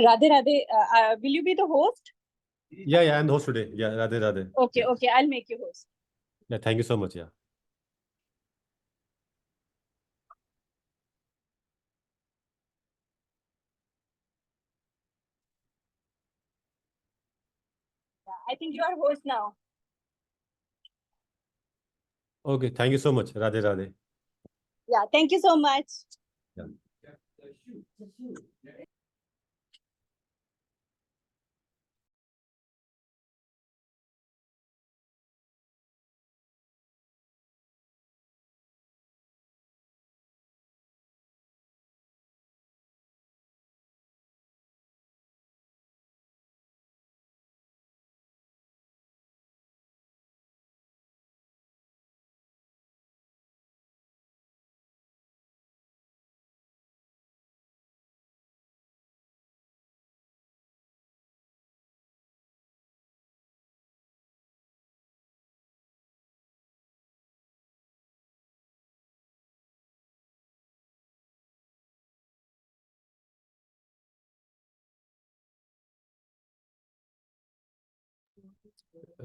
Radhe Radhe. Will you be the host? Yeah, I'm the host today. Yeah, Radhe Radhe. Okay, Yeah. okay, I'll make you host. Yeah, thank you so much. Yeah. I think you are host now. Okay, thank you so much. Radhe Radhe. Yeah, thank you so much. Yeah.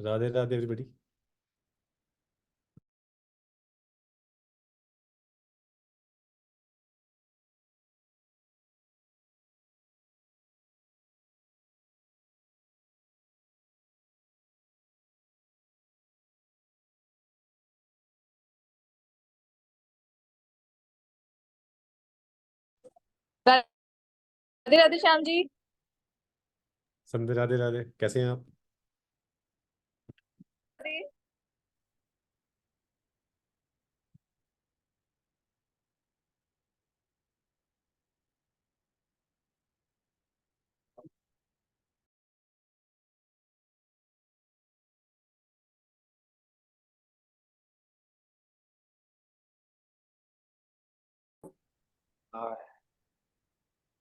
Radhe Radhe, everybody. Radhe Radhe Shyam ji. समझे? राधे राधे, कैसे हैं आप?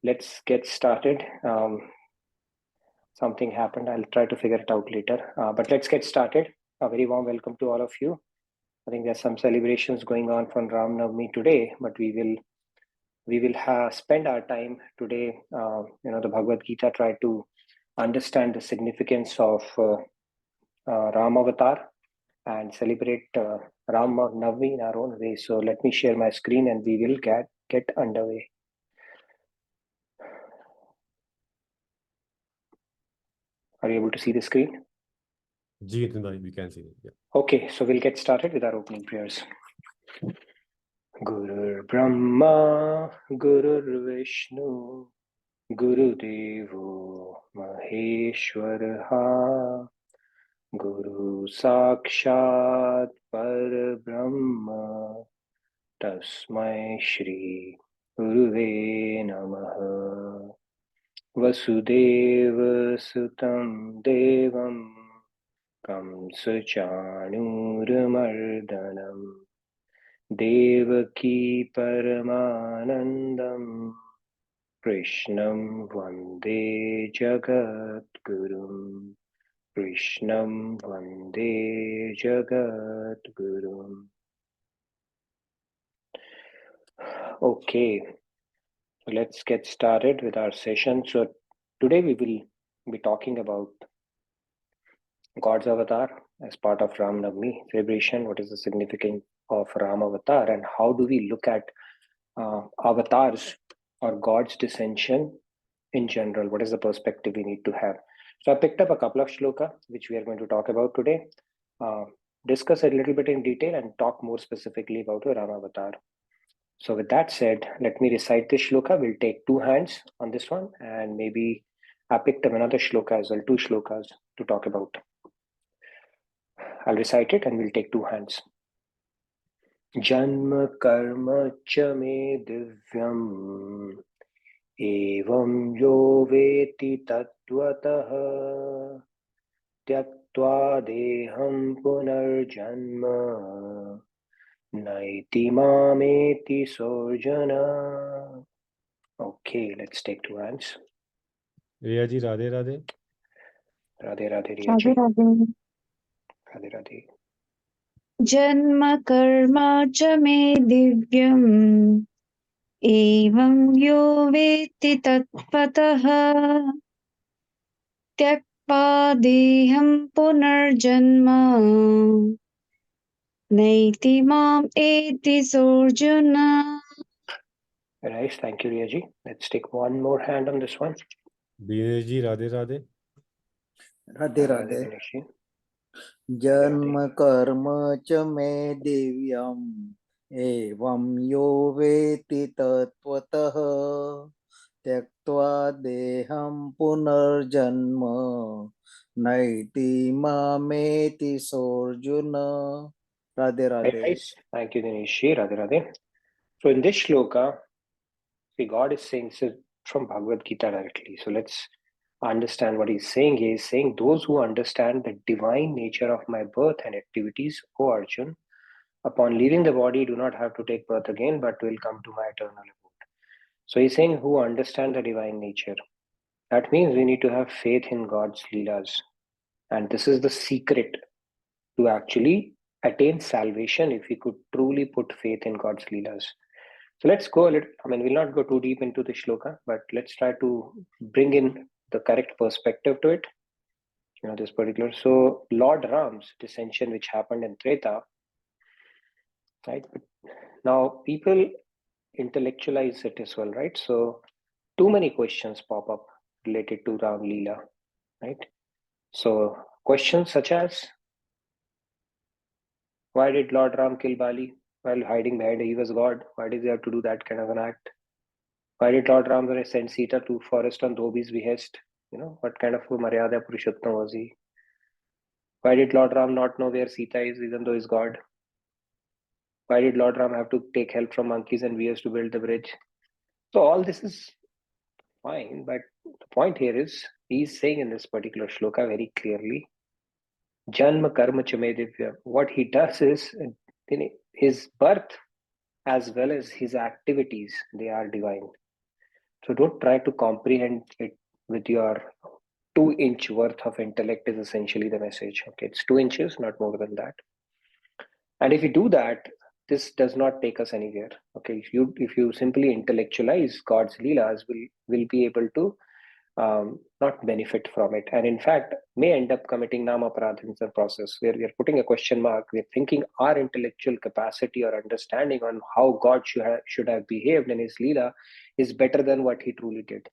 Let's get started. Something happened. I'll try to figure it out later. But let's get started. A very warm welcome to all of you. I think there's some celebrations going on for Ram Navami today, but we will spend our time today. The Bhagavad Gita tried to understand the significance of Ram Avatar and celebrate Ram Navami in our own way. So let me share my screen and we will get underway. Are you able to see the screen? Ji, we can see it. Yeah. Okay, so we'll get started with our opening prayers. Gurur Brahma, Gurur Vishnu, Guru Devo Maheshwaraha, Guru Sakshat Parabrahma, Tasmai Shri Guruve Namaha. Vasudeva Sutam Devam Kamsa Chanuramardanam Devaki Paramanandam Krishnam Vande Jagat Gurum. Krishnam Vande Jagat Gurum. Okay, so let's get started with our session. So today we will be talking about God's avatar as part of Ram Navami celebration. What is the significance of Ram avatar and how do we look at avatars or God's descension in general? What is the perspective we need to have? So I picked up a couple of shloka which we are going to talk about today, discuss a little bit in detail and talk more specifically about the Ram avatar. So with that said, let me recite this shloka. We'll take 2 hands on this one and maybe I picked up another shloka as well, 2 shlokas to talk about. I'll recite it and we'll take 2 hands. Janma karma cha me divyam evam yo veti tattvataha tyaktva deham punarjanma naiti mameti sorjana. Okay, let's take 2 hands. Riya ji, Radhe Radhe. Radhe Radhe Riya ji. Radhe Radhe. जन्म कर्म च मे दिव्यम् एवं यो वेत्ति तत्त्वतः त्यक्त्वा देहं पुनर्जन्म नैति माम् एति सोऽर्जुन. Nice, thank you, Riyaji. Let's take one more hand on this one. Dinesh ji Radhe Radhe. Radhe Radhe. Dinesh ji. जन्म कर्म च मे दिव्यम् एवं यो वेत्ति तत्त्वतः त्यक्त्वा देहं पुनर्जन्म नैति मामेति सोऽर्जुन. Radhe Radhe. Nice, thank you, Dinesh ji. Radhe Radhe. So in this shloka, see, God is saying this is from Bhagavad Gita directly. So let's understand what he's saying. He is saying, those who understand the divine nature of my birth and activities, O Arjun, upon leaving the body, do not have to take birth again, but will come to my eternal abode. So he's saying, who understand the divine nature. That means we need to have faith in God's Leelas. And this is the secret to actually attain salvation if we could truly put faith in God's Leelas. So let's go a little, we'll not go too deep into the shloka, but let's try to bring in the correct perspective to it. This particular. So Lord Ram's dissension, which happened in Treta, right? But now people intellectualize it as well, right? So too many questions pop up related to Ram Leela, right? So questions such as, why did Lord Ram kill Bali while hiding behind he was God? Why did he have to do that kind of an act? Why did Lord Ram send Sita to forest on Dhobi's behest? What kind of Maryada Purushottam was he? Why did Lord Ram not know where Sita is even though he's God? Why did Lord Ram have to take help from monkeys and bears to build the bridge? So all this is fine, but the point here is he's saying in this particular shloka very clearly, Janma karma chame divya. What he does is his birth as well as his activities, they are divine. So don't try to comprehend it with your 2-inch worth of intellect is essentially the message. Okay, it's 2 inches, not more than that. And if you do that, this does not take us anywhere. Okay, if you simply intellectualize God's Leelas, will be able to not benefit from it, and in fact may end up committing nama aparadha in the process, where we are putting a question mark. We're thinking our intellectual capacity or understanding on how God should have behaved in his Leela is better than what he truly did,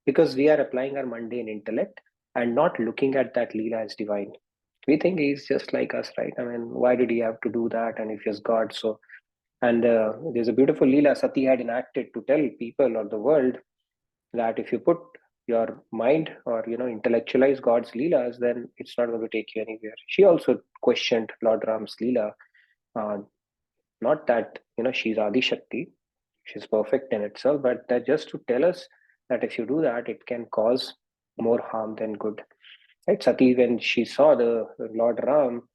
because we are applying our mundane intellect and not looking at that Leela as divine. We think he's just like us, right? Why did he have to do that? And if he's God, so. And there's a beautiful Leela Sati had enacted to tell people or the world that if you put your mind or intellectualize God's Leelas, then it's not going to take you anywhere. She also questioned Lord Ram's Leela, not that she's Adi Shakti, she's perfect in itself, but that just to tell us that if you do that, it can cause more harm than good. Right? Sati, when she saw the Lord Ram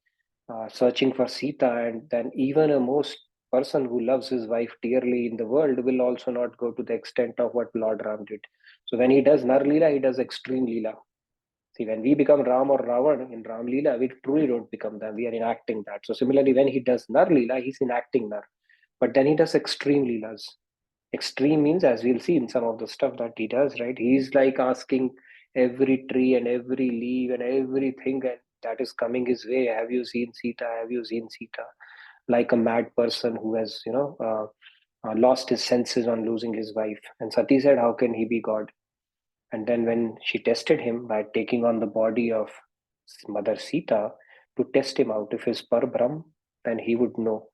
searching for Sita, and then even a most person who loves his wife dearly in the world will also not go to the extent of what Lord Ram did. So when he does Nar Leela, he does extreme Leela. See, when we become Ram or Ravan in Ram Leela, we truly don't become them. We are enacting that. So similarly, when he does Nar Leela, he's enacting Nar. But then he does extreme Leelas. Extreme means, as we'll see in some of the stuff that he does, right? He's like asking every tree and every leaf and everything that is coming his way, have you seen Sita? Have you seen Sita? Like a mad person who has, lost his senses on losing his wife. And Sati said, how can he be God? And then when she tested him by taking on the body of Mother Sita to test him out, if he's Parbrahm, then he would know.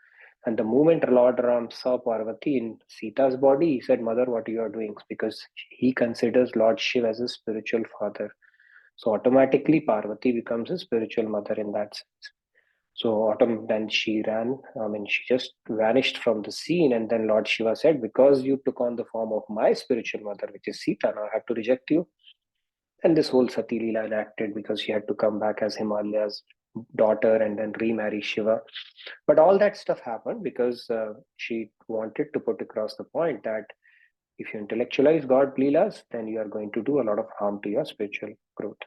And the moment Lord Ram saw Parvati in Sita's body, he said, Mother, what you are doing? Because he considers Lord Shiva as a spiritual father. So automatically Parvati becomes a spiritual mother in that sense. So then she ran, she just vanished from the scene. And then Lord Shiva said, because you took on the form of my spiritual mother, which is Sita, now I have to reject you. And this whole Sati Leela enacted because she had to come back as Himalaya's daughter and then remarry Shiva. But all that stuff happened because she wanted to put across the point that if you intellectualize God Leelas, then you are going to do a lot of harm to your spiritual growth.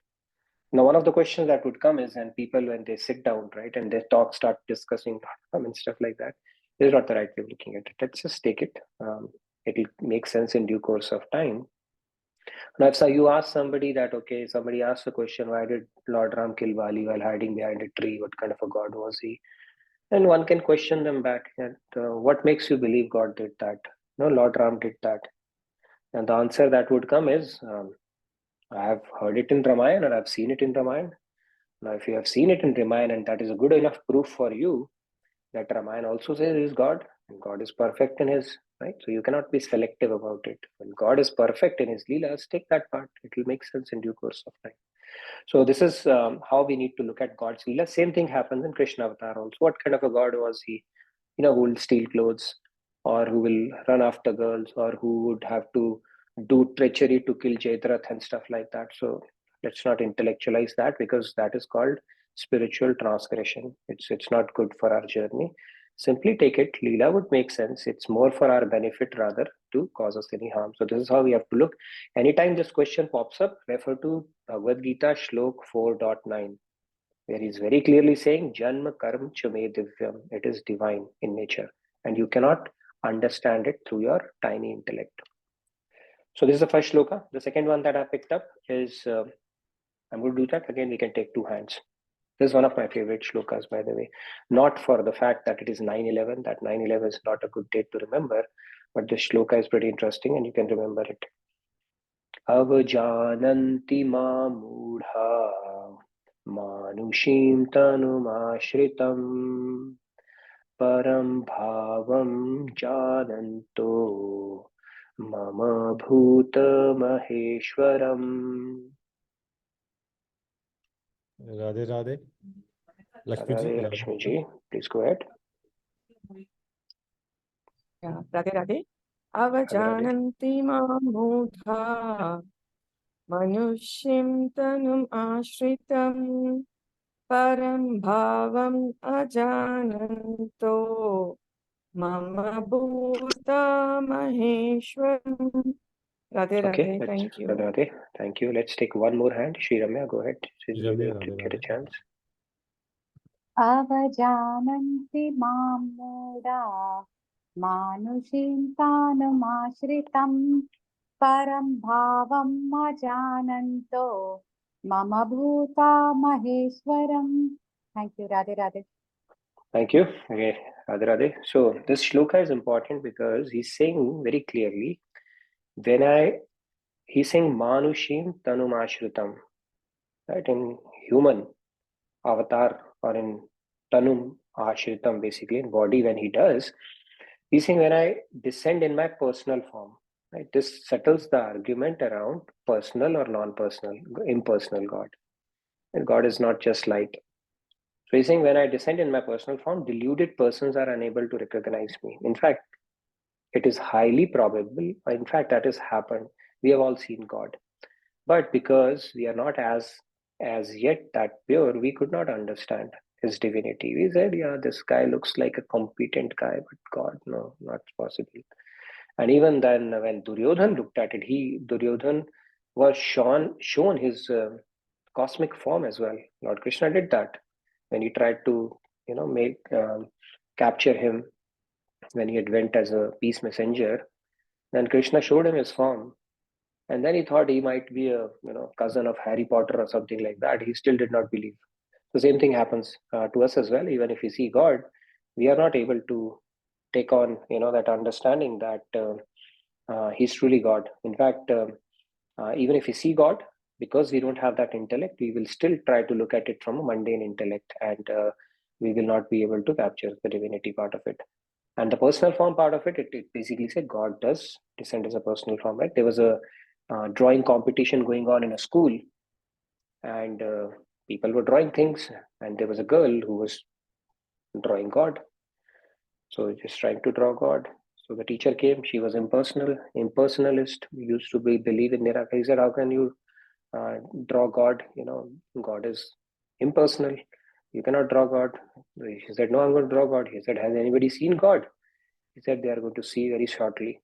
Now, one of the questions that would come is, and people, when they sit down, right, and they start discussing stuff like that, this is not the right way of looking at it. Let's just take it It will make sense in due course of time. Now, if you ask somebody that, okay, somebody asked a question, why did Lord Ram kill Bali while hiding behind a tree? What kind of a god was he? And one can question them back that what makes you believe God did that? No, Lord Ram did that. And the answer that would come is, I have heard it in Ramayana and I've seen it in Ramayana. Now, if you have seen it in Ramayana and that is a good enough proof for you, that Ramayana also says he is God, and God is perfect in his, right? So you cannot be selective about it. When God is perfect in his Leelas, take that part. It will make sense in due course of time. So this is how we need to look at God's Leela. Same thing happens in Krishna Avatar also. What kind of a God was he? Who will steal clothes, or who will run after girls, or who would have to do treachery to kill Jaidrath and stuff like that. So let's not intellectualize that, because that is called spiritual transgression. It's not good for our journey. Simply take it. Leela would make sense. It's more for our benefit rather to cause us any harm. So this is how we have to look. Anytime this question pops up, refer to Bhagavad Gita Shlok 4.9, where he's very clearly saying, Janma Karm Chame Divyam. It is divine in nature, and you cannot understand it through your tiny intellect. So this is the first shloka. The second one that I picked up is, I'm going to do that again. We can take two hands. This is one of my favorite shlokas, by the way. Not for the fact that it is 9/11, that 9/11 is not a good date to remember, but this shloka is pretty interesting and you can remember it. Avajananti ma mudha manushim tanumashritam param bhavam jananto mama bhuta maheshwaram. Radhe Radhe. Lakshmi ji, Radhe Lakshmi ji, please go ahead. Yeah, Radhe Radhe. Avajananti mam mudha manushim tanum ashritam param bhavam ajananto mama bhuta maheshwaram. Radhe Okay, Radhe, thank you. Radhe Radhe. Thank you. Let's take one more hand. Shri Ramya, go ahead. Since we Ramya, didn't Radhe get a Radhe. chance. Avajananti mam muda manushim tanumashritam param bhavam ajananto mama bhuta maheshwaram. Thank you, Radhe Radhe. Thank you. Okay, Radhe Radhe. So this shloka is important because he's saying very clearly, he's saying Manushim Tanum Ashritam, right? In human avatar, or in Tanum Ashritam, basically in body, when he does, he's saying when I descend in my personal form, right? This settles the argument around personal or non-personal, impersonal God. And God is not just light. So he's saying when I descend in my personal form, deluded persons are unable to recognize me. In fact, it is highly probable, in fact, that has happened. We have all seen God. But because we are not as yet that pure, we could not understand his divinity. We said, yeah, this guy looks like a competent guy, but God, no, not possible. And even then, when Duryodhan looked at it, Duryodhan was shown his cosmic form as well. Lord Krishna did that when he tried to, capture him when he had went as a peace messenger. Then Krishna showed him his form, and then he thought he might be a cousin of Harry Potter or something like that. He still did not believe. The same thing happens to us as well. Even if we see God, we are not able to take on that understanding that he's truly God. In fact, even if we see God, because we don't have that intellect, we will still try to look at it from a mundane intellect, and we will not be able to capture the divinity part of it. And the personal form part of it, it basically said God does descend as a personal form, right? There was a drawing competition going on in a school, and people were drawing things, and there was a girl who was drawing God. So just trying to draw God. So the teacher came. She was impersonalist. Used to believe in Niraka. He said, how can you draw God? God is impersonal. You cannot draw God. She said, no, I'm going to draw God. He said, has anybody seen God? He said, they are going to see very shortly.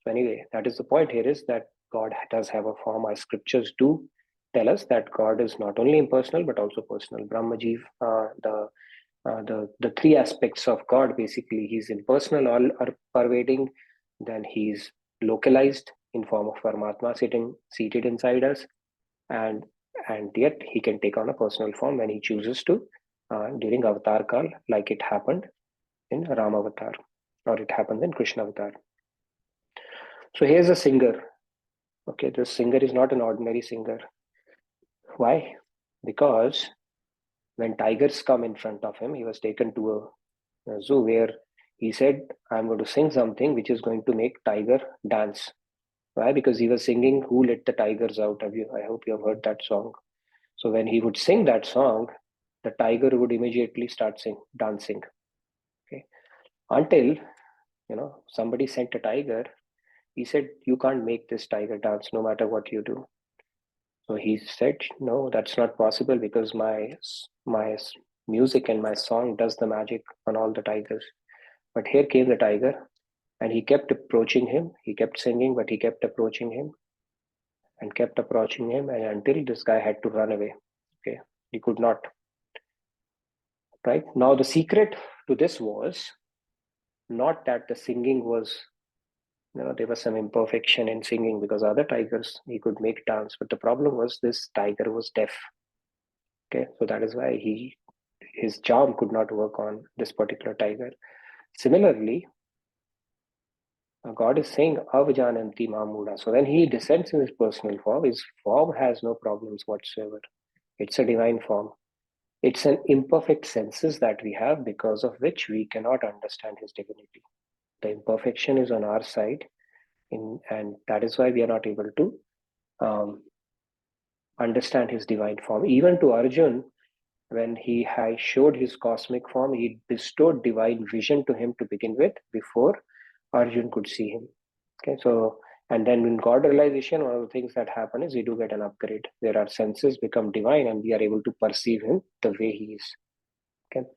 So anyway, that is the point here, is that God does have a form. Our scriptures do tell us that God is not only impersonal, but also personal. Brahma Jiv, the three aspects of God, basically, he's impersonal, all are pervading. then he's localized in form of Paramatma seated inside us, and yet he can take on a personal form when he chooses to during Avatar Kal, like it happened in Ram Avatar, or it happened in Krishna Avatar. So here's a singer. Okay, this singer is not an ordinary singer. Why? Because when tigers come in front of him, he was taken to a zoo where he said, I'm going to sing something which is going to make tiger dance. Why? Because he was singing Who Let the Tigers Out? I hope you have heard that song. So when he would sing that song, the tiger would immediately start dancing. Okay. Until, somebody sent a tiger. He said, you can't make this tiger dance no matter what you do. So he said, no, that's not possible, because my music and my song does the magic on all the tigers. But here came the tiger, and he kept approaching him. He kept singing, but he kept approaching him and kept approaching him, and until this guy had to run away. Okay, he could not. Right now, the secret to this was not that the singing was, there was some imperfection in singing, because other tigers he could make dance, but the problem was this tiger was deaf. Okay, so that is why his charm could not work on this particular tiger. Similarly, God is saying Avajananti Mamuda. So when he descends in his personal form, his form has no problems whatsoever. It's a divine form. It's an imperfect senses that we have, because of which we cannot understand his divinity. The imperfection is on our side, and that is why we are not able to understand his divine form. Even to Arjun, when he showed his cosmic form, he bestowed divine vision to him to begin with, before Arjun could see him. Okay, so, and then in God realization, one of the things that happen is we do get an upgrade, where our senses become divine and we are able to perceive him the way he is. Okay.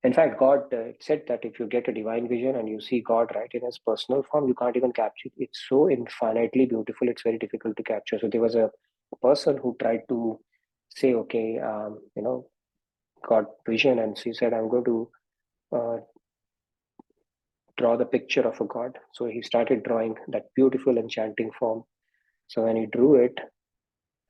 In fact, God said that if you get a divine vision and you see God right in his personal form, you can't even capture it. It's so infinitely beautiful, it's very difficult to capture. So there was a person who tried to say, okay, got vision, and she said, I'm going to draw the picture of a god. So he started drawing that beautiful enchanting form. So when he drew it,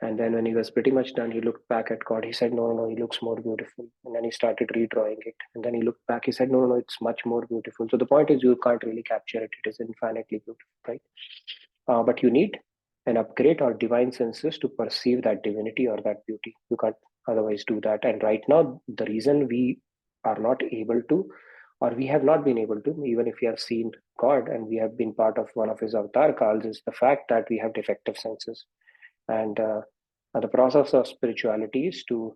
and then when he was pretty much done, he looked back at God. He said, no, he looks more beautiful. And then he started redrawing it. And then he looked back, he said, no, it's much more beautiful. So the point is, you can't really capture it. It is infinitely beautiful, right? But you need an upgrade or divine senses to perceive that divinity or that beauty. You can't otherwise do that. And right now, the reason we are not able to, or we have not been able to, even if we have seen God and we have been part of one of his avatar calls, is the fact that we have defective senses. And the process of spirituality is to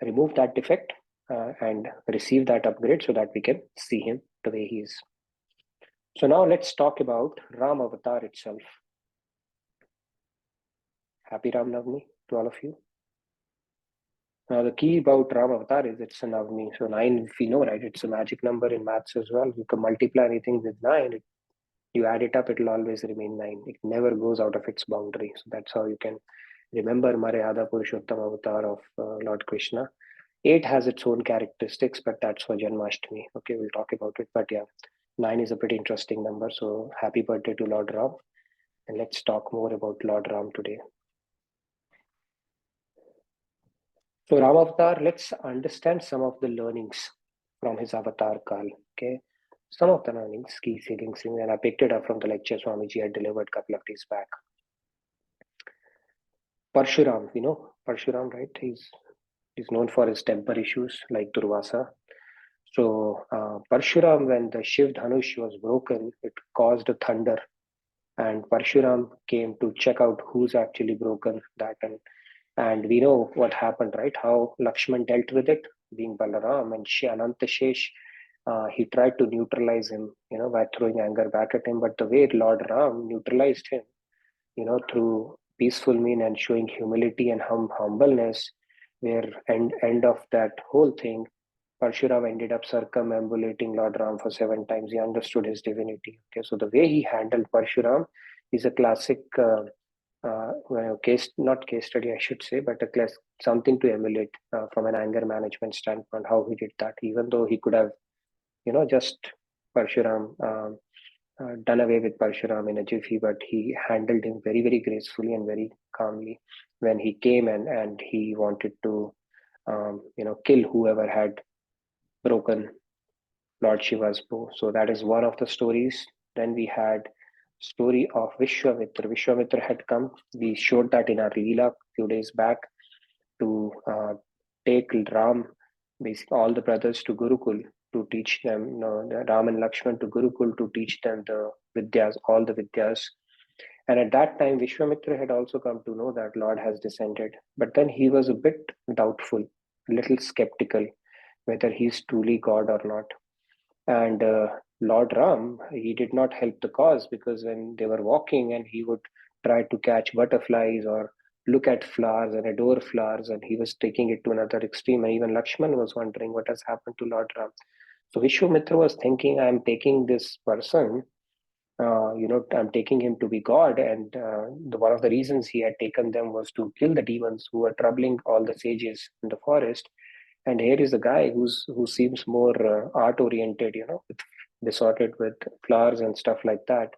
remove that defect and receive that upgrade, so that we can see him the way he is. So now let's talk about Ram Avatar itself. Happy Ram Navami to all of you. Now the key about Ram Avatar is it's a Navami. So 9, if you know, right, it's a magic number in maths as well. You can multiply anything with 9. You add it up, it will always remain 9. It never goes out of its boundary. So that's how you can remember Maryada Purushottam Avatar of Lord Krishna. 8 has its own characteristics, but that's for Janmashtami. Okay, we'll talk about it. But yeah, 9 is a pretty interesting number. So happy birthday to Lord Ram. And let's talk more about Lord Ram today. So Ram Avatar, let's understand some of the learnings from his Avatar Kal. Okay, some of the learnings, key feelings, and I picked it up from the lecture Swamiji had delivered a couple of days back. Parshuram, Parshuram, right? He's known for his temper issues like Durvasa. So Parshuram, when the Shiv Dhanush was broken, it caused a thunder, and Parshuram came to check out who's actually broken that, and we know what happened, right? How Lakshman dealt with it, being Balaram, and Anantashesh, he tried to neutralize him, by throwing anger back at him. But the way Lord Ram neutralized him, through peaceful mean and showing humility and humbleness, where end of that whole thing, Parshuram ended up circumambulating Lord Ram for 7 times. He understood his divinity. Okay, so the way he handled Parshuram is a classic, not case study, I should say, but something to emulate from an anger management standpoint. How he did that, even though he could have, just Parshuram done away with Parshuram in a jiffy, but he handled him very, very gracefully and very calmly when he came and he wanted to, kill whoever had broken Lord Shiva's bow. So that is one of the stories. Then we had story of Vishwamitra. Vishwamitra had come. We showed that in our Leela few days back to take Ram, basically all the brothers to Gurukul to teach them, Ram and Lakshman to Gurukul to teach them the Vidyas, all the Vidyas. And at that time, Vishwamitra had also come to know that Lord has descended. But then he was a bit doubtful, a little skeptical whether he's truly God or not. And Lord Ram, he did not help the cause, because when they were walking and he would try to catch butterflies or look at flowers and adore flowers, and he was taking it to another extreme. And even Lakshman was wondering what has happened to Lord Ram. So Vishwamitra was thinking, I'm taking this person, I'm taking him to be God. And one of the reasons he had taken them was to kill the demons who were troubling all the sages in the forest. And here is a guy who seems more art oriented, distorted with flowers and stuff like that.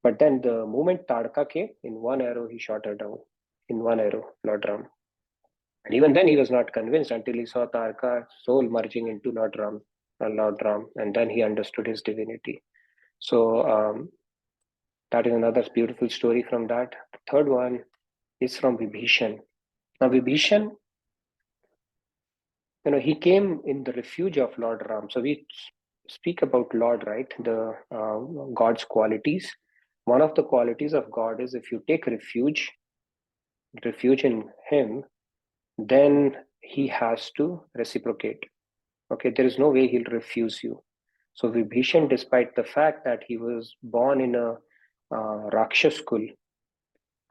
But then the moment Tadka came, in one arrow he shot her down. In one arrow, Lord Ram. And even then he was not convinced until he saw Tarka's soul merging into Lord Ram, and then he understood his divinity. So that is another beautiful story from that. The third one is from Vibhishan. Now Vibhishan, he came in the refuge of Lord Ram. So we speak about Lord, right? The God's qualities. One of the qualities of God is if you take refuge in him, then he has to reciprocate. Okay, there is no way he'll refuse you. So Vibhishan, despite the fact that he was born in a Rakshas school,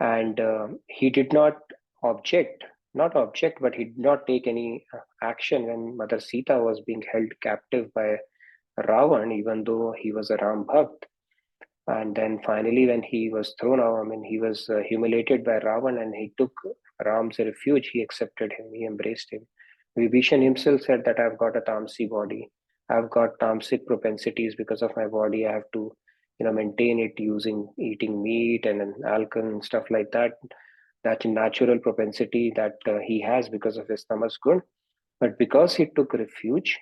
and he did not object, but he did not take any action when Mother Sita was being held captive by Ravan, even though he was a Ram Bhakt. And then finally, when he was thrown out, he was humiliated by Ravan, and he took Ram's refuge. He accepted him, he embraced him. Vibhishan himself said that I've got a tamsi body. I've got tamasic propensities because of my body. I have to, maintain it eating meat and alcohol and stuff like that. That's a natural propensity that he has because of his tamas gun. But because he took refuge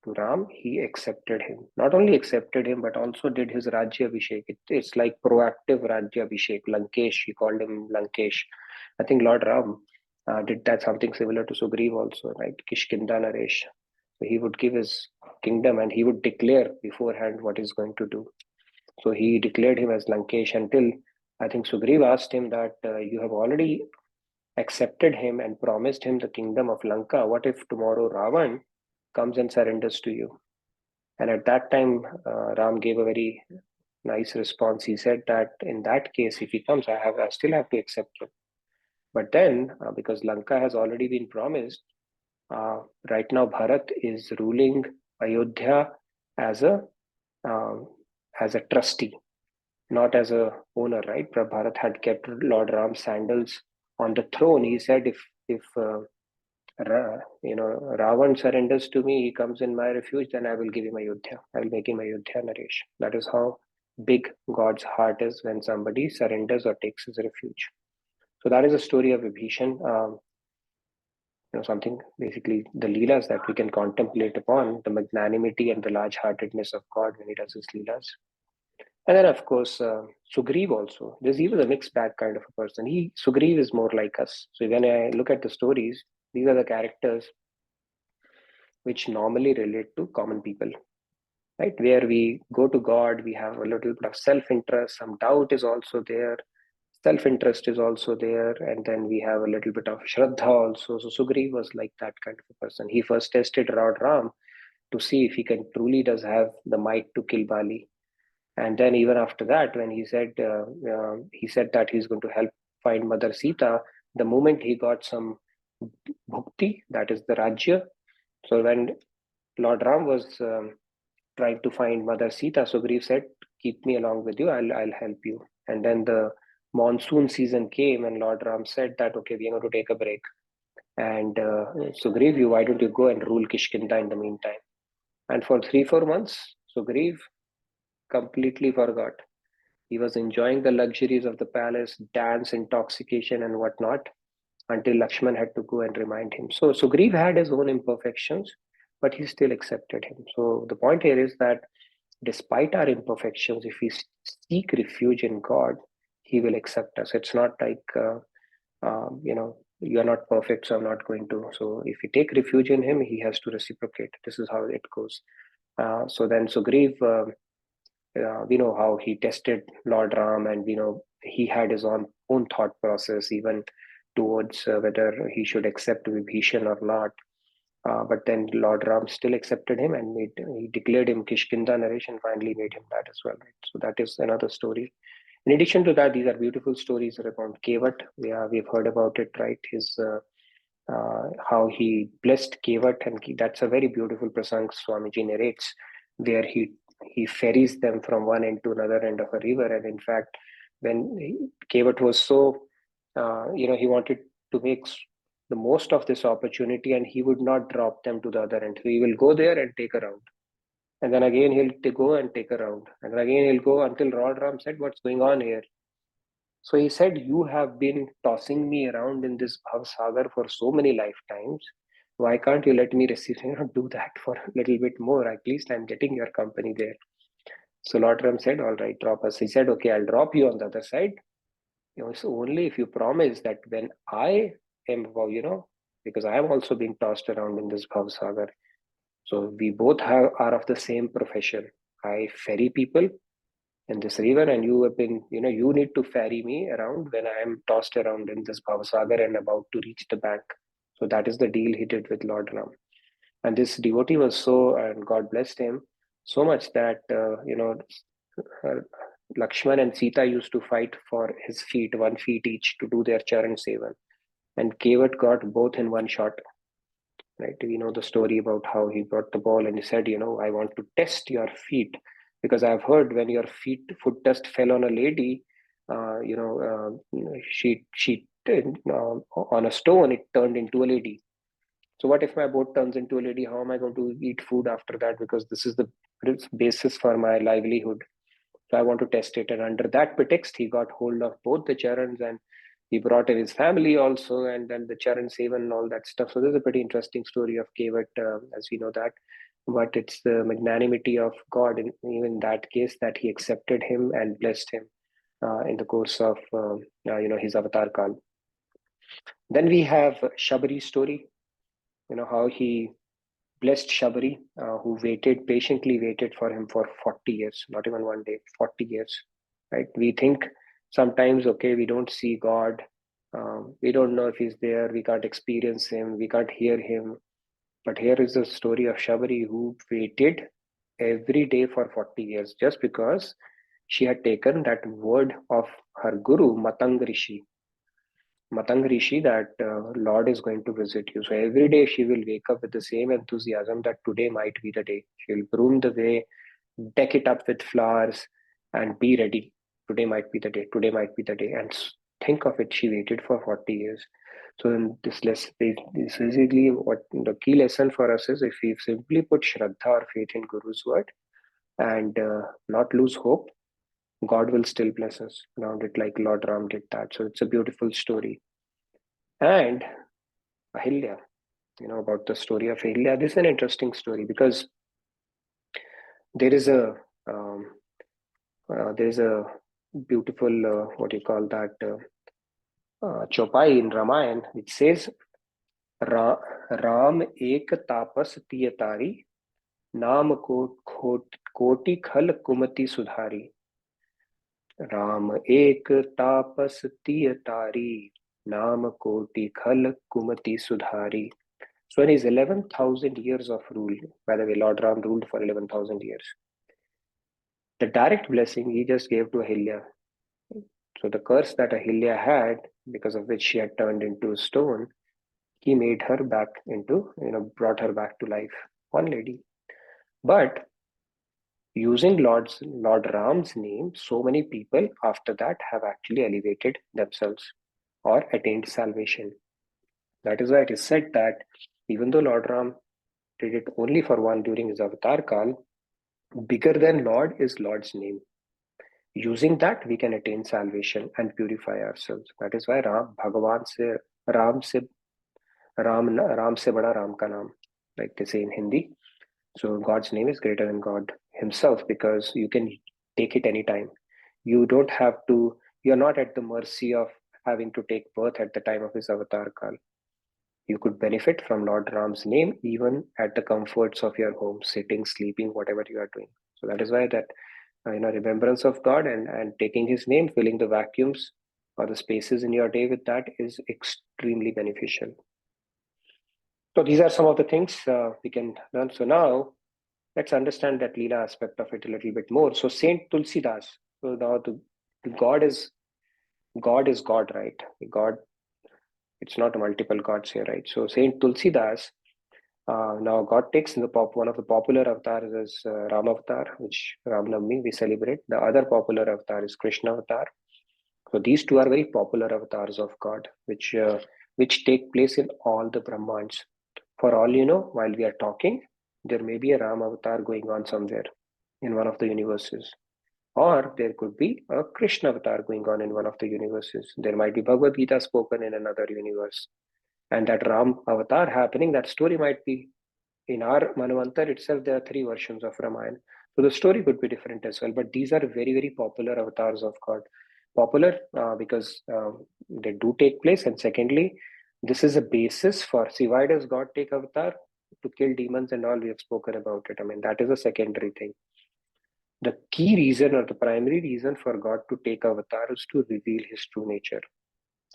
to Ram, he accepted him. Not only accepted him, but also did his Rajya Abhishek. It's like proactive Rajya Abhishek. Lankesh, he called him Lankesh. I think Lord Ram did that something similar to Sugriv also, right? Kishkinda Naresh. So he would give his kingdom and he would declare beforehand what he's going to do. So he declared him as Lankesh until I think Sugriv asked him that you have already accepted him and promised him the kingdom of Lanka. What if tomorrow Ravan comes and surrenders to you? And at that time, Ram gave a very nice response. He said that in that case, if he comes, I still have to accept him. But then, because Lanka has already been promised, right now Bharat is ruling Ayodhya as a trustee, not as a owner, right? Bharat had kept Lord Ram's sandals on the throne. He said, if Ravan surrenders to me, he comes in my refuge, then I will give him Ayodhya. I will make him Ayodhya Naresh. That is how big God's heart is when somebody surrenders or takes his refuge. So that is a story of Vibhishan. Something basically the leelas that we can contemplate upon, the magnanimity and the large-heartedness of God when he does his leelas. And then, of course, Sugriv also. He was a mixed bag kind of a person. Sugriv is more like us. So when I look at the stories, these are the characters which normally relate to common people, right? Where we go to God, we have a little bit of self-interest, some doubt is also there, self-interest is also there, and then we have a little bit of Shraddha also. So Sugriv was like that kind of a person. He first tested Lord Ram to see if he truly does have the might to kill Bali. And then even after that, when he said that he's going to help find Mother Sita, the moment he got some bhukti, that is the Rajya. So when Lord Ram was trying to find Mother Sita, Sugriv said, keep me along with you, I'll help you. And then the monsoon season came and Lord Ram said that, okay, we're going to take a break. And Sugriv, why don't you go and rule Kishkinda in the meantime? And for 3-4 months, Sugriv completely forgot. He was enjoying the luxuries of the palace, dance, intoxication, and whatnot, until Lakshman had to go and remind him. So Sugriv had his own imperfections, but he still accepted him. So the point here is that despite our imperfections, if we seek refuge in God, He will accept us. It's not like, you are not perfect, so I'm not going to. So if we take refuge in Him, He has to reciprocate. This is how it goes. So then Sugriv, we know how he tested Lord Ram, and he had his own thought process, even towards whether he should accept Vibhishan or not. But then Lord Ram still accepted him, and he declared him Kishkinda Naresh, and finally made him that as well. Right? So that is another story. In addition to that, these are beautiful stories around Kevat. We've heard about it, right? His how he blessed Kevat, and that's a very beautiful prasang Swamiji narrates, where he ferries them from one end to another end of a river. And in fact, when Kevat was so, he wanted to make the most of this opportunity, and he would not drop them to the other end. So he will go there and take a round. And then again, he'll go and take a round. And then again, he'll go until Lord Ram said, "What's going on here?" So he said, "You have been tossing me around in this Bhav Sagar for so many lifetimes. Why can't you let me receive, do that for a little bit more? At least I'm getting your company there." So Lord Ram said, "All right, drop us." He said, "Okay, I'll drop you on the other side. So only if you promise that when I am, because I am also being tossed around in this Bhav Sagar. So we both are of the same profession. I ferry people in this river, and you have been, you need to ferry me around when I am tossed around in this Bhav Sagar and about to reach the bank." So that is the deal he did with Lord Ram. And this devotee was so, and God blessed him so much that, Lakshman and Sita used to fight for his feet, 1 feet each, to do their charan sevan. And Kevat got both in one shot. Right? We know the story about how he brought the ball and he said, "I want to test your feet, because I've heard when your foot dust fell on a lady, she on a stone, it turned into a lady. So what if my boat turns into a lady? How am I going to eat food after that? Because this is the basis for my livelihood. So I want to test it." And under that pretext, he got hold of both the charans, and he brought in his family also, and then the charan sevan and all that stuff. So this is a pretty interesting story of Kevat, as we know that. But it's the magnanimity of God, even in that case, that he accepted him and blessed him in the course of his avatar kal. Then we have Shabari's story. How he blessed Shabari, who patiently waited for him for 40 years, not even one day, 40 years. Right? We think sometimes, okay, we don't see God, we don't know if he's there, we can't experience him, we can't hear him. But here is the story of Shabari, who waited every day for 40 years just because she had taken that word of her guru, Matang Rishi, that Lord is going to visit you. So every day she will wake up with the same enthusiasm that today might be the day. She'll broom the way, deck it up with flowers, and be ready. Today might be the day. Today might be the day. And think of it, she waited for 40 years. So in this basically what the key lesson for us is, if we simply put Shraddha or faith in Guru's word and not lose hope, God will still bless us around it, like Lord Ram did that. So it's a beautiful story. And Ahilya, about the story of Ahilya, this is an interesting story, because there is a beautiful chopai in Ramayana, which says, Ram ek tapas tiyatari, naam koti khal kumati sudhari. Ram ek tapas tiyatari, naam koti khal kumati sudhari. So in his 11,000 years of rule, by the way, Lord Ram ruled for 11,000 years. The direct blessing he just gave to Ahilya. So the curse that Ahilya had, because of which she had turned into a stone, he made her back into, brought her back to life. One lady. But using Lord Ram's name, so many people after that have actually elevated themselves or attained salvation. That is why it is said that even though Lord Ram did it only for one during his avatar kal, Bigger than Lord is Lord's name. Using that, we can attain salvation and purify ourselves. That is why Bhagavan se Ram se Ram se bada Ram ka naam, like they say in Hindi. So God's name is greater than God himself, because you can take it anytime. You don't have to, you're not at the mercy of having to take birth at the time of his avatar kal. You could benefit from Lord Ram's name even at the comforts of your home, sitting, sleeping, whatever you are doing. So that is why that remembrance of God and taking his name, filling the vacuums or the spaces in your day with that is extremely beneficial. So these are some of the things we can learn. So now let's understand that Leela aspect of it a little bit more. So Saint Tulsidas. So now the God is God, right? God, it's not multiple gods here, right? So Saint Tulsidas, now God takes in the one of the popular avatars is Ram avatar, which Ram Navami we celebrate. The other popular avatar is Krishna avatar. So these two are very popular avatars of God, which take place in all the Brahmands. For all you know, while we are talking, there may be a Ram avatar going on somewhere in one of the universes. Or there could be a Krishna avatar going on in one of the universes. There might be Bhagavad Gita spoken in another universe. And that Ram avatar happening, that story might be in our Manvantar itself. There are 3 versions of Ramayana. So the story could be different as well. But these are very, very popular avatars of God. Popular because they do take place. And secondly, this is a basis for, see, why does God take avatar? To kill demons and all, we have spoken about it. I mean, that is a secondary thing. The key reason or the primary reason for God to take avatar is to reveal his true nature.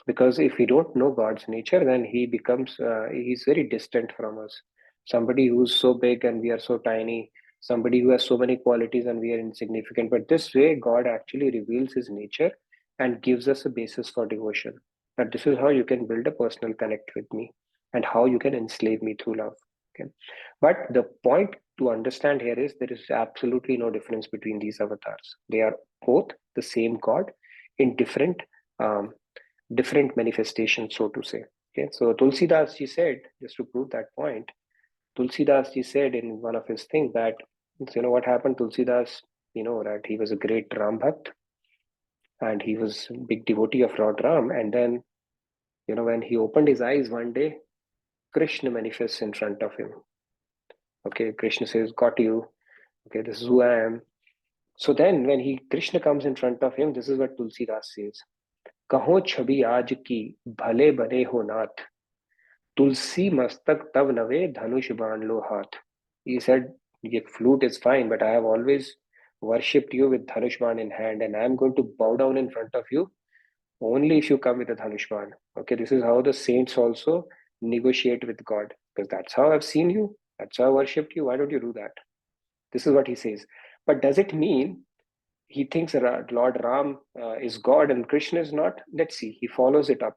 Because if we don't know God's nature, then he becomes, he's very distant from us. Somebody who's so big and we are so tiny, somebody who has so many qualities and we are insignificant. But this way, God actually reveals his nature and gives us a basis for devotion. That this is how you can build a personal connect with me and how you can enslave me through love. Okay. But the point to understand here is there is absolutely no difference between these avatars. They are both the same God in different manifestations, so to say. Okay, so Tulsidas ji said, just to prove that point, Tulsidas ji said in one of his things that, what happened, Tulsidas, that he was a great Ram Bhakt and he was a big devotee of Lord Ram. And then, when he opened his eyes one day, Krishna manifests in front of him. Okay, Krishna says, got you. Okay, this is who I am. So then when Krishna comes in front of him, this is what Tulsidas says. कहो छवि आज की भले बने हो नाथ तुलसी मस्तक तब नवे धनुष बाण लो हाथ. He said, your flute is fine, but I have always worshipped you with dhanush ban in hand, and I am going to bow down in front of you only if you come with a dhanush ban. Okay, this is how the saints also negotiate with God, because that's how I've seen you, that's how I worshipped you. Why don't you do that? This is what he says. But does it mean he thinks Lord Ram is God and Krishna is not? Let's see. He follows it up.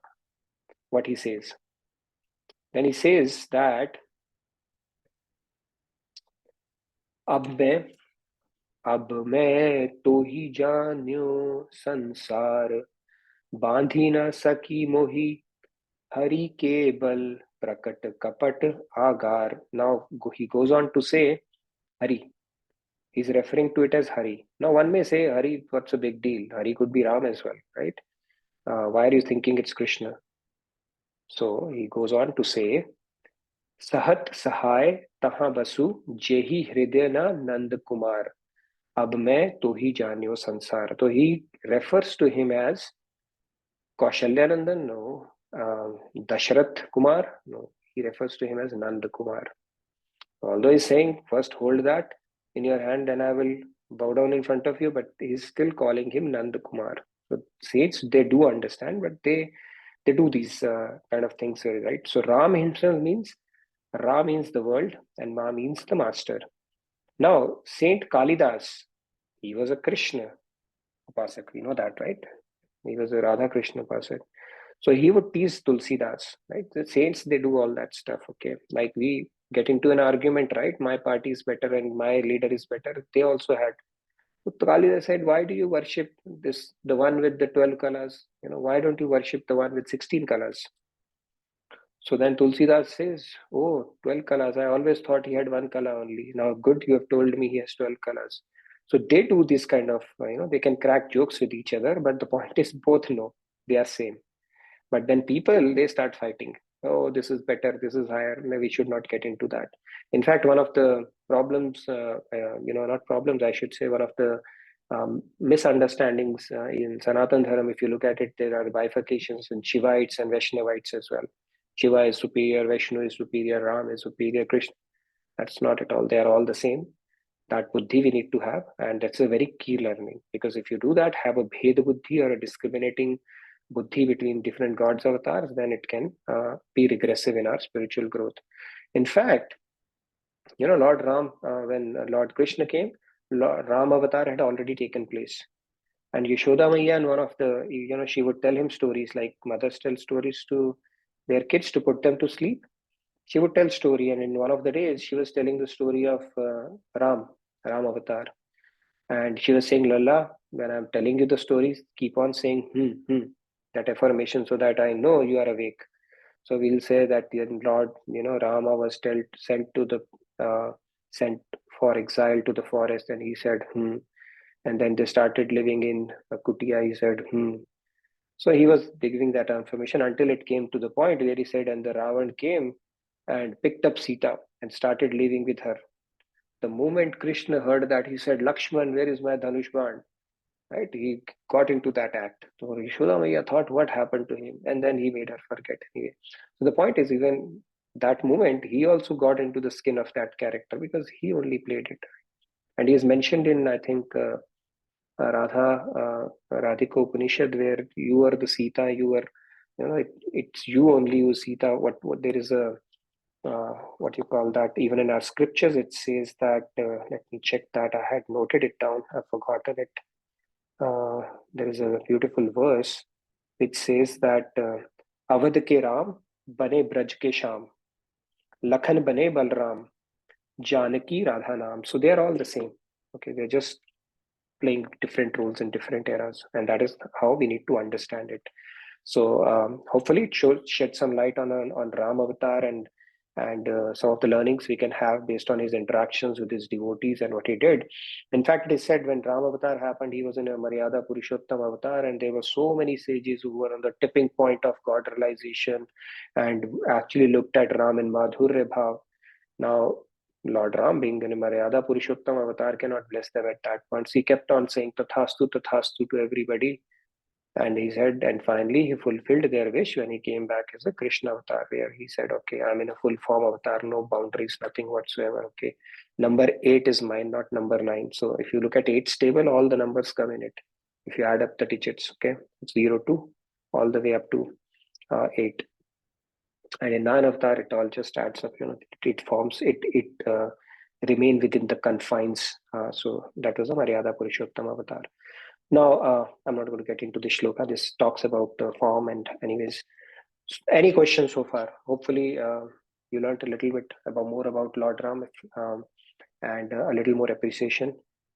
What he says. Then he says that अब मैं तो ही जान्यो संसार बांधी न सकी मोही हरि के बल प्रकट कपट आगार. Now he goes on to say Hari. He's referring to it as Hari. Now one may say, Hari, what's a big deal? Hari could be Ram as well, right? Why are you thinking it's Krishna? So he goes on to say, Sahat Sahai Taha Basu Jehi Hridayana Nand Kumar Ab Main Tohi Janyo Sansar. So he refers to him as Kaushalyanandan, no. Dashrath Kumar, no. He refers to him as Nand Kumar. Although he's saying, first hold that in your hand, then I will bow down in front of you, but he's still calling him Nand Kumar. So saints, they do understand, but they do these kind of things, right? So Ram himself means, Ra means the world and Ma means the master. Now, Saint Kalidas, he was a Krishna Upasak. We know that, right? He was a Radha Krishna Upasak. So he would tease Tulsidas, right? The saints, they do all that stuff, okay? Like we get into an argument, right? My party is better and my leader is better. They also had. So Kalidas said, why do you worship the one with the 12 colors? Why don't you worship the one with 16 colors? So then Tulsidas says, oh, 12 colors. I always thought he had one color only. Now, good, you have told me he has 12 colors. So they do this kind of, they can crack jokes with each other, but the point is both know they are same. But then people, they start fighting. Oh, this is better, this is higher. No, we should not get into that. In fact, one of the problems, not problems, I should say, one of the misunderstandings in Sanatan Dharam, if you look at it, there are bifurcations in Shivites and Vaishnavites as well. Shiva is superior, Vaishnu is superior, Ram is superior, Krishna. That's not at all. They are all the same. That buddhi we need to have, and that's a very key learning, because if you do that, have a bheda buddhi or a discriminating buddhi between different gods avatars, then it can be regressive in our spiritual growth. In fact, Lord Ram, when Lord Krishna came, Ram avatar had already taken place. And Yashoda Maiya, and one of the, she would tell him stories like mothers tell stories to their kids to put them to sleep. She would tell story, and in one of the days, she was telling the story of Ram avatar. And she was saying, Lalla, when I'm telling you the stories, keep on saying, that affirmation so that I know you are awake. So we'll say that the Lord, Rama was sent for exile to the forest, and he said, and then they started living in a kutia, he said, So he was giving that information until it came to the point where he said, and the Ravan came and picked up Sita and started living with her. The moment Krishna heard that, he said, Lakshman, where is my Dhanush Ban? Right? He got into that act. So Yashoda Maiya thought, what happened to him? And then he made her forget anyway. So the point is, even that moment, he also got into the skin of that character because he only played it. And he is mentioned in, I think, Radhika Upanishad, where you are the Sita, it's you only, you Sita. What there is a, what you call that, even in our scriptures, it says that, let me check that, I had noted it down, I've forgotten it. There is a beautiful verse which says that Awadh ke Ram bane Braj ke Sham, Lakhan bane Balram, Janaki Radha Naam. So they are all the same. Okay, they're just playing different roles in different eras, and that is how we need to understand it. So hopefully it shed some light on Ram Avatar and some of the learnings we can have based on his interactions with his devotees and what he did. In fact, it is said when Ram Avatar happened, he was in a Maryada Purushottam Avatar, and there were so many sages who were on the tipping point of God realization and actually looked at Ram in Madhurya Bhav. Now, Lord Ram, being in a Maryada Purushottam Avatar, cannot bless them at that point. So he kept on saying Tathastu, Tathastu to everybody. And he said, and finally he fulfilled their wish when he came back as a Krishna avatar, where he said, okay, I'm in a full form avatar, no boundaries, nothing whatsoever. Okay, number 8 is mine, not number 9. So if you look at 8's table, all the numbers come in it. If you add up the digits, okay, it's 0 to all the way up to 8. And in 9 avatar, it all just adds up. It forms it remain within the confines. So that was a Maryada Purushottam avatar. Now, I'm not going to get into the shloka. This talks about form, and anyways, any questions so far? Hopefully, you learned a little bit more about Lord Ram, and a little more appreciation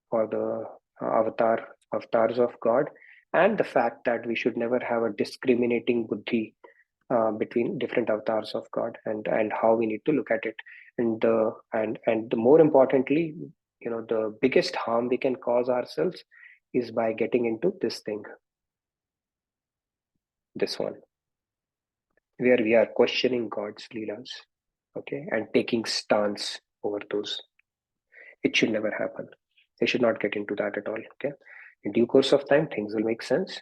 for the avatars of God, and the fact that we should never have a discriminating buddhi between different avatars of God, and how we need to look at it. And the more importantly, the biggest harm we can cause ourselves is by getting into this thing, this one, where we are questioning God's leelas, okay, and taking stance over those. It should never happen. They should not get into that at all. Okay, in due course of time, things will make sense.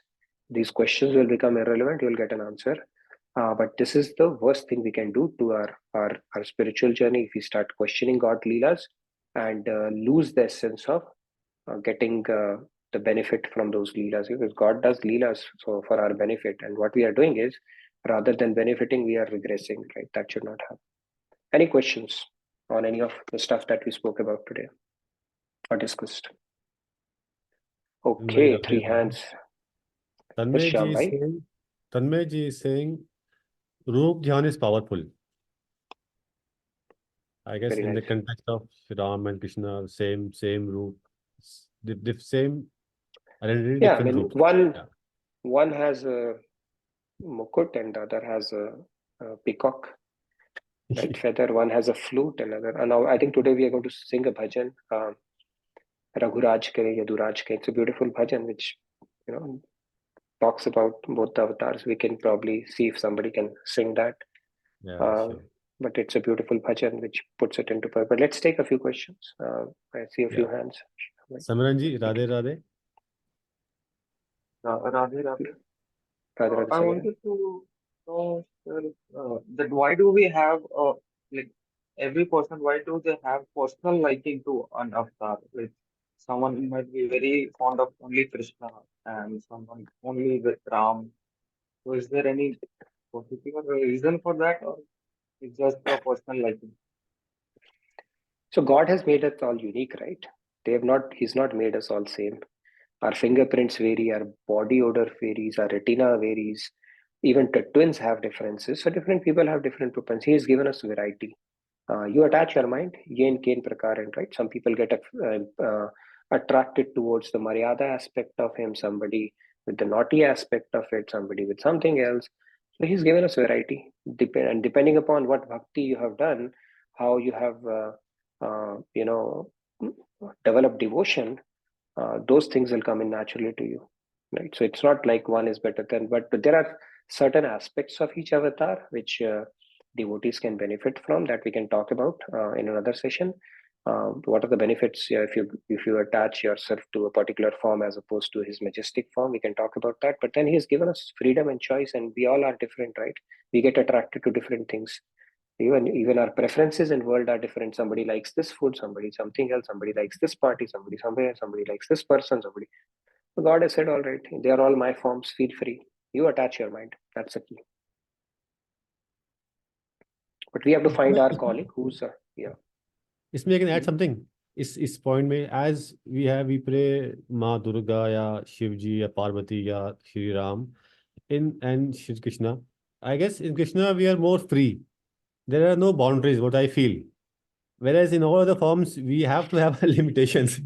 These questions will become irrelevant. You'll get an answer. But this is the worst thing we can do to our spiritual journey if we start questioning God leelas and lose the essence of getting the benefit from those leelas, because God does leelas so for our benefit, and what we are doing is, rather than benefiting, we are regressing, right? That should not happen. Any questions on any of the stuff that we spoke about today or discussed? Okay, 3 hands. Tanmay Shyam ji is saying Roop Dhyan is powerful. I guess Very in the nice. context of Ram and Krishna, same root, the same identity, different roots. One has a mukut and the other has a peacock, right? Feather. One has a flute, another. And now I think today we are going to sing a bhajan, Raghuraj Ke, Yaduraj Ke. It's a beautiful bhajan which, talks about both the avatars. We can probably see if somebody can sing that. Yeah, sure. But it's a beautiful bhajan which puts it into purpose. Let's take a few questions. I see a few hands. Samaranji, Radhe Radhe. Radhe Radhe. Radhe Radhe, I Samaran. wanted to know, sir, that why do we have like every person? Why do they have personal liking to an avatar? Like someone might be very fond of only Krishna and someone only with Ram. So is there any particular reason for that, or it's just a personal liking? So God has made us all unique, right? He's not made us all same. Our fingerprints vary, our body odor varies, our retina varies. Even the twins have differences. So different people have different propensities. He has given us variety. You attach your mind, yen, kain, prakaran, right? Some people get attracted towards the Maryada aspect of him, somebody with the naughty aspect of it, somebody with something else. So he's given us variety. And depending upon what bhakti you have done, how you have, developed devotion, those things will come in naturally to you, right? So it's not like one is better than, but there are certain aspects of each avatar which devotees can benefit from, that we can talk about in another session. What are the benefits if you attach yourself to a particular form as opposed to his majestic form? We can talk about that. But then he has given us freedom and choice, and we all are different, right? We get attracted to different things. Even our preferences in world are different. Somebody likes this food, somebody something else, somebody likes this party, somebody somewhere, somebody likes this person, somebody. So God has said, all right, they are all my forms, feel free. You attach your mind. That's the key. But we have to find our calling. Who's इसमें I can add something. इस point में, as we pray माँ दुर्गा या शिव जी या पार्वती या Shri Ram and Shri Krishna, I guess in Krishna we are more free. There are no boundaries, what I feel. Whereas in all other forms, we have to have limitations.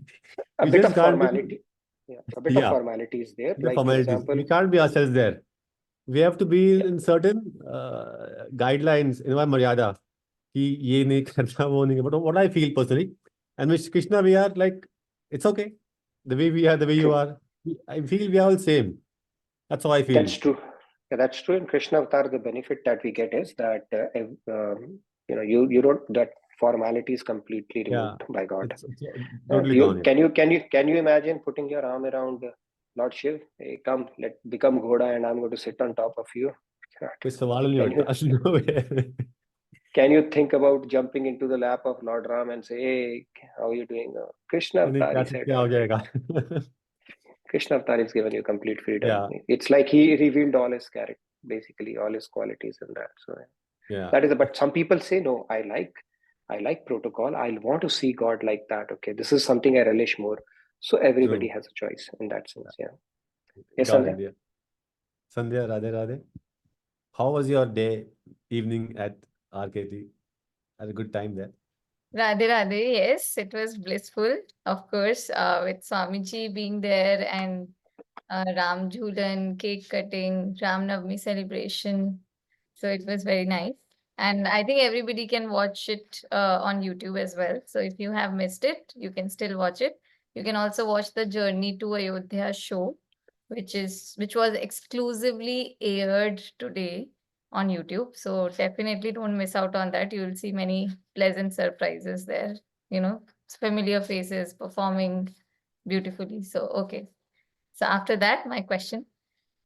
a We bit just of can't be- formality. A bit of formality is there. the Like, for formalities. example, We can't be ourselves there. We have to be in certain guidelines in our maryada. कि ये नहीं करना, वो नहीं. But what I feel personally, and with Krishna we are like, it's okay. The way we are, the way you are. I feel we are all same. That's how I feel. that's true. Yeah, that's true. In Krishna Avatar, the benefit that we get is that you don't, that formality is completely removed by God. It's totally gone. Can you imagine putting your arm around Lord Shiv? Hey, come, become Ghoda, and I'm going to sit on top of you. कोई सवाल नहीं होता. No way. Can you think about jumping into the lap of Lord Ram and say, "Hey, how are you doing?" Krishna Avatar, he said, क्या हो जाएगा? Krishna Avatar is given you complete freedom. Yeah. It's like he revealed all his character, basically all his qualities in that. So Yeah. that is. But some people say, no, I like protocol. I want to see God like that. Okay, this is something I relish more. So everybody has a choice in that sense. Yeah. Yes, Got Sandhya? it. Sandhya, Radhe Radhe. How was your day, evening at RKT? Had a good time there? Radhe Radhe, yes, it was blissful, of course, with Swamiji being there and Ram Jhulan, cake cutting, Ram Navami celebration. So it was very nice. And I think everybody can watch it on YouTube as well. So if you have missed it, you can still watch it. You can also watch the Journey to Ayodhya show, which was exclusively aired today on YouTube. So definitely don't miss out on that. You will see many pleasant surprises there. Familiar faces performing beautifully. So, okay. So after that, my question.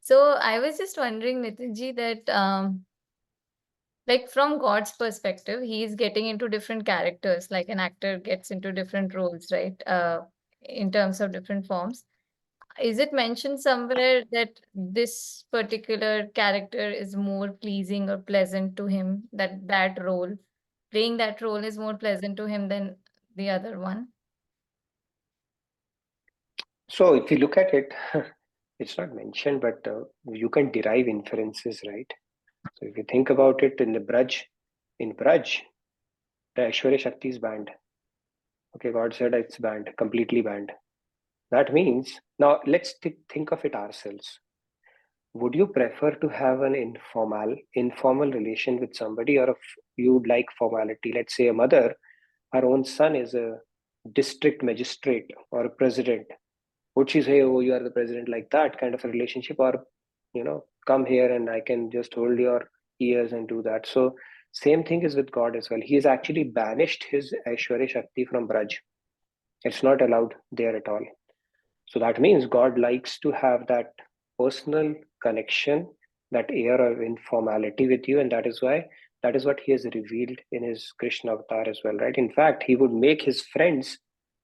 So I was just wondering, Nitinji, that like from God's perspective, he's getting into different characters, like an actor gets into different roles, right? In terms of different forms. Is it mentioned somewhere that this particular character is more pleasing or pleasant to him, that role, playing that role is more pleasant to him than the other one? So if you look at it, it's not mentioned, but you can derive inferences, right? So if you think about it, in Braj, the Aishwarya Shakti is banned. Okay, God said it's banned, completely banned. That means, now let's think of it ourselves. would you prefer to have an informal relation with somebody, or if you would like formality? Let's say a mother, her own son is a district magistrate or a president. Would she say, oh, you are the president, like that kind of a relationship? Or, come here and I can just hold your ears and do that? So same thing is with God as well. He has actually banished his Aishwarya Shakti from Braj. It's not allowed there at all. So that means God likes to have that personal connection, that air of informality with you. And that is what he has revealed in his Krishna avatar as well, right? In fact, he would make his friends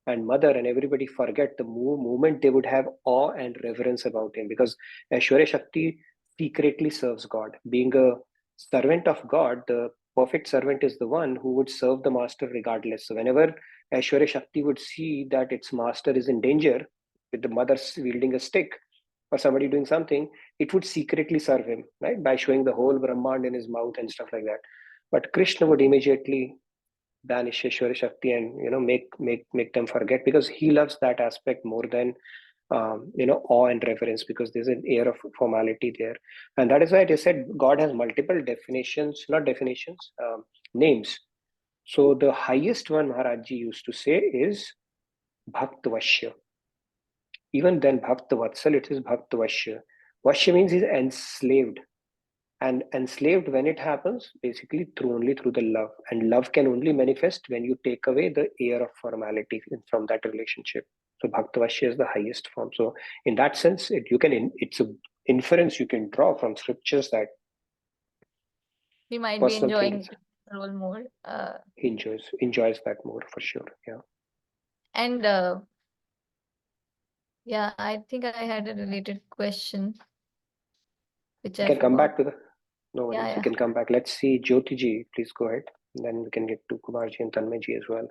and mother and everybody forget the moment they would have awe and reverence about him, because Aishwarya Shakti secretly serves God. Being a servant of God, the perfect servant is the one who would serve the master regardless. So whenever Aishwarya Shakti would see that its master is in danger, with the mother wielding a stick or somebody doing something, it would secretly serve him, right? By showing the whole Brahmand in his mouth and stuff like that. But Krishna would immediately banish Ishwara Shakti and make them forget, because he loves that aspect more than awe and reverence, because there's an air of formality there. And that is why I said God has multiple definitions, not definitions, names. So the highest one Maharajji used to say is Bhaktvashya. Even then Bhakta Vatsal, it is Bhakta Vashya. Vashya means he's enslaved. And enslaved, when it happens, basically only through the love. And love can only manifest when you take away the air of formality from that relationship. So Bhakta Vashya is the highest form. So in that sense, it's an inference you can draw from scriptures that We might be personal enjoying things the role more. enjoys that more for sure. Yeah. And yeah, I think I had a related question, which You I can come forgot. back to the no worries. Yeah, You can come back. Let's see, Jyoti ji, please go ahead. And then we can get to Kumarji and Tanmay ji as well.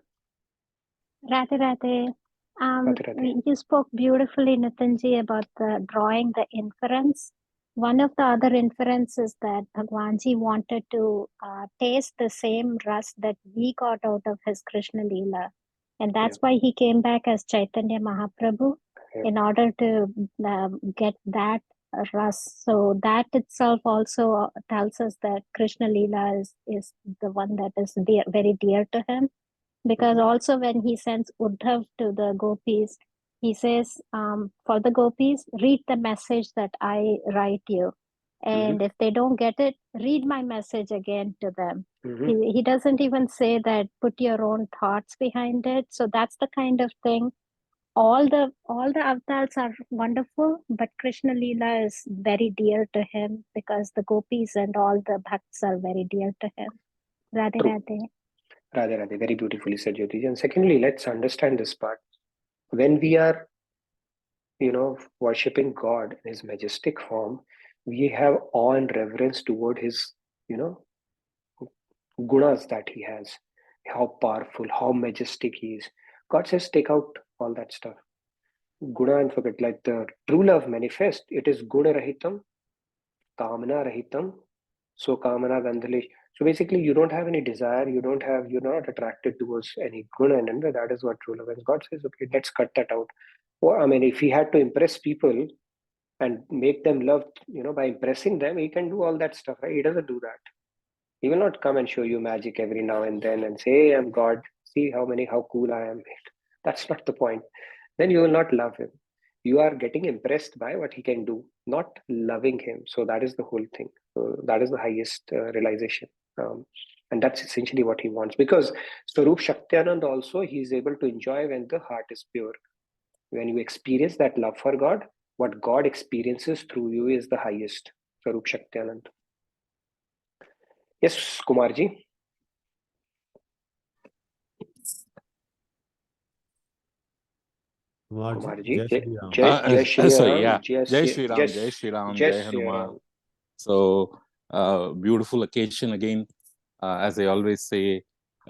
Radhe Radhe. Radhe Radhe. You spoke beautifully, Nitinji, about drawing the inference. One of the other inferences that Bhagwanji wanted to taste the same rus that we got out of his Krishna Leela. And that's why he came back as Chaitanya Mahaprabhu, in order to get that rus. So that itself also tells us that Krishna Leela is the one that is very dear to him. Because also when he sends Uddhav to the gopis, he says, for the gopis, read the message that I write you. And if they don't get it, read my message again to them. He doesn't even say that put your own thoughts behind it. So that's the kind of thing. All the avatars are wonderful, but Krishna Leela is very dear to him, because the gopis and all the bhakts are very dear to him. Radhe Radhe. Radhe Radhe, very beautifully said, Jyoti. And secondly, let's understand this part. When we are, worshipping God in his majestic form, we have awe and reverence toward his, gunas that he has, how powerful, how majestic he is. God says, take out all that stuff. Guna and forget, like the true love manifest, it is guna rahitam, kamana rahitam, so kamana gandhalish. So basically, you don't have any desire, you're not attracted towards any guna, and that is what true love is. God says, okay, let's cut that out. Well, I mean, if he had to impress people and make them love, by impressing them, he can do all that stuff, right? He doesn't do that. He will not come and show you magic every now and then and say, hey, I'm God, see how cool I am. That's not the point. Then you will not love him. You are getting impressed by what he can do, not loving him. So that is the whole thing. So that is the highest realization. And that's essentially what he wants. Because Swarup Shaktianand also, he is able to enjoy when the heart is pure. When you experience that love for God, what God experiences through you is the highest. Swarup Shaktianand. Yes, Kumarji. Kumarji. Jai Shri Ram. Jai Hanuman. So, beautiful occasion again. As I always say,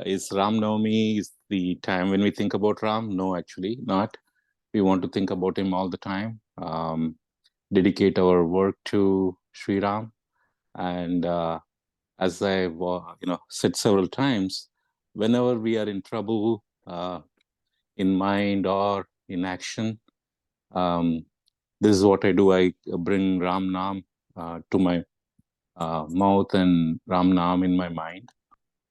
is Ram Navami is the time when we think about Ram? No, actually not. We want to think about him all the time. Dedicate our work to Sri Ram. And as I've said several times, whenever we are in trouble, in mind or in action, this is what I do. I bring Ram Nam to my mouth and Ram Nam in my mind,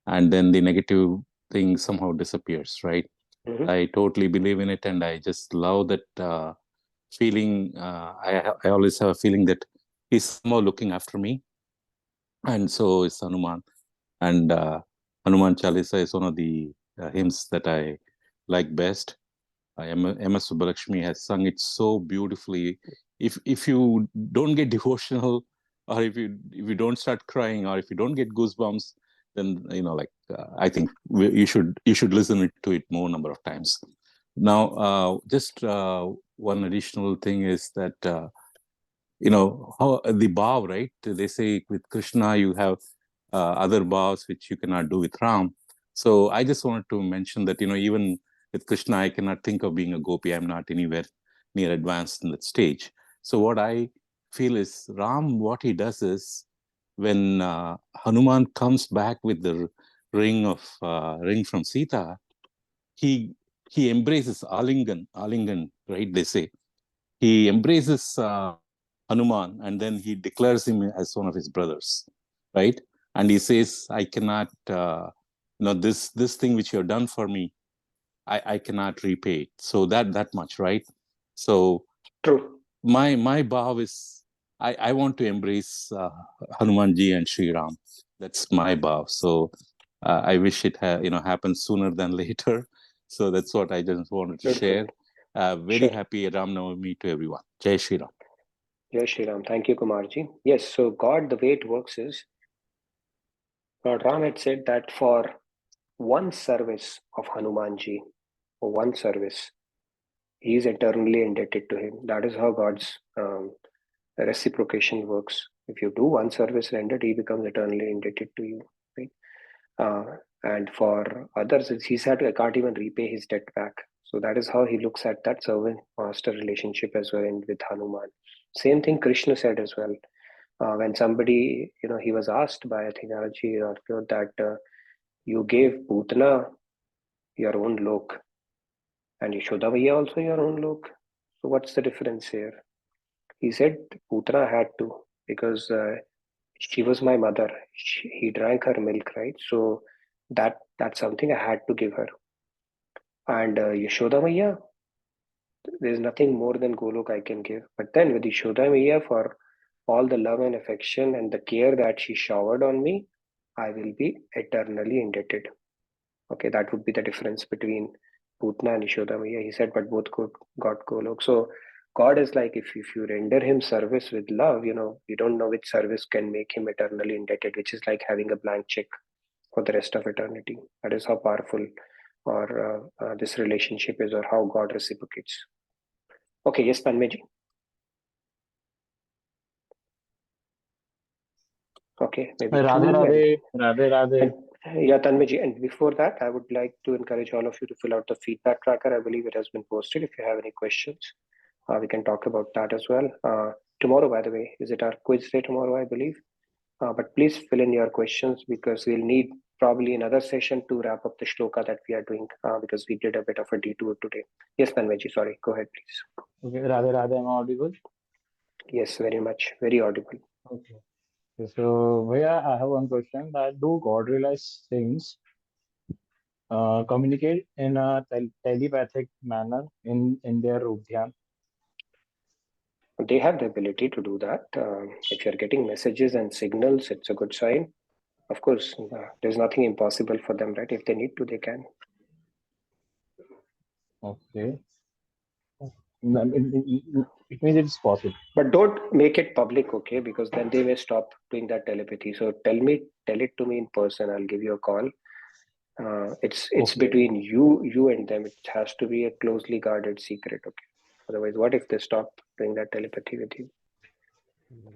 and then the negative thing somehow disappears, right? Mhm. I totally believe in it, and I just love that feeling. I always have a feeling that he's somehow looking after me, and so is Hanuman. And Hanuman Chalisa is one of the hymns that I like best. M.S. Subbulakshmi has sung it so beautifully. If you don't get devotional, or if you don't start crying, or if you don't get goosebumps, then I think you should listen to it more number of times. Now, just one additional thing is that how the bhav, right? They say with Krishna you have other bhavs which you cannot do with Ram. So I just wanted to mention that even with Krishna I cannot think of being a gopi. I'm not anywhere near advanced in that stage. So what I feel is Ram, what he does is when Hanuman comes back with the ring from Sita, he embraces Alingan, right? They say he embraces Hanuman, and then he declares him as one of his brothers, right? And he says, "I cannot, this thing which you have done for me, I cannot repay it." So that much, right? So True. my bhav is I want to embrace Hanumanji and Sri Ram. That's my bhav. So I wish it happens sooner than later. So that's what I just wanted to Beautiful. share. Very Sure. happy Ram Navami to everyone. Jai Shri Ram. Jai Shri Ram. Thank you, Kumarji. Yes, so God, the way it works is, Lord Ram had said that for one service of Hanumanji, for one service, he is eternally indebted to him. That is how God's reciprocation works. If you do one service rendered, he becomes eternally indebted to you, right? And for others, he said, I can't even repay his debt back. So that is how he looks at that servant-master relationship as well with Hanuman. Same thing Krishna said as well. When somebody, he was asked by Athinaji or that you gave Putana your own lok, and Yashoda Maiya also your own lok. So what's the difference here? He said Putana had to, because she was my mother. He drank her milk, right? So that's something I had to give her. And Yashoda Maiya, there's nothing more than Golok I can give. But then with Yashoda Maiya, for all the love and affection and the care that she showered on me, I will be eternally indebted. Okay, that would be the difference between Putna and Yashoda Maiya. He said, but both got Golok. So God is like, if you render him service with love, you don't know which service can make him eternally indebted, which is like having a blank check for the rest of eternity. That is how powerful or this relationship is, or how God reciprocates. Okay, yes, Tanmeji. Okay, maybe Radhe Radhe. Yeah, Tanmeji. And before that, I would like to encourage all of you to fill out the feedback tracker. I believe it has been posted. If you have any questions, we can talk about that as well. Tomorrow, by the way, is it our quiz day tomorrow, I believe? But please fill in your questions, because we'll need probably another session to wrap up the shloka that we are doing, because we did a bit of a detour today. Yes, Tanmeji, sorry. Go ahead, please. Okay, Radhe, am I audible? Yes, very much. Very audible. Okay. So, Bhaiya, I have one question. That do God realize things communicate in a telepathic manner in their Rudhyan? They have the ability to do that. If you're getting messages and signals, it's a good sign. Of course, there's nothing impossible for them, right? If they need to, they can. Okay. It means it's possible. But don't make it public, okay? Because then they may stop doing that telepathy. So tell it to me in person. I'll give you a call. It's Okay. between you and them. It has to be a closely guarded secret, okay? Otherwise, what if they stop doing that telepathy with you?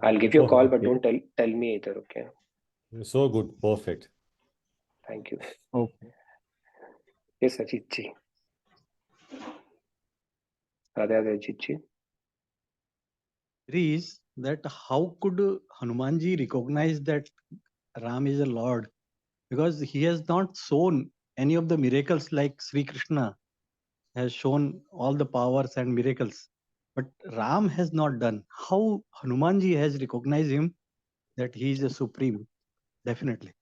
I'll give you a call, but don't tell me either, okay? So good. Perfect. Thank you. Okay. Yes, Ajit ji. Radhe Ajit ji. Is that how could Hanumanji recognize that Ram is a Lord? Because he has not shown any of the miracles like Sri Krishna has shown all the powers and miracles. but Ram has not done. How Hanumanji has recognized him that he is a supreme, definitely,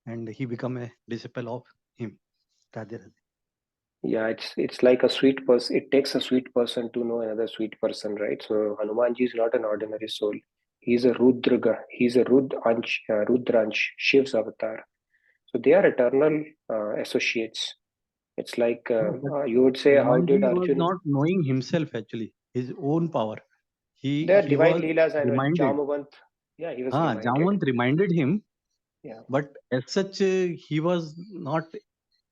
and he become a disciple of him. Radhe Radhe. Yeah, it's like a sweet person. It takes a sweet person to know another sweet person, right? So Hanumanji is not an ordinary soul. He's a Rudraga. He's a Rudransh, Shiv's avatar. So they are eternal associates. It's like No, but you would say, how did Hanumanji was Arjun? not knowing himself actually, his own power. They are He divine was leelas. I know reminded. Jamavant. Yeah, he was reminded. Jamavant reminded him, Yeah. but as such, he was not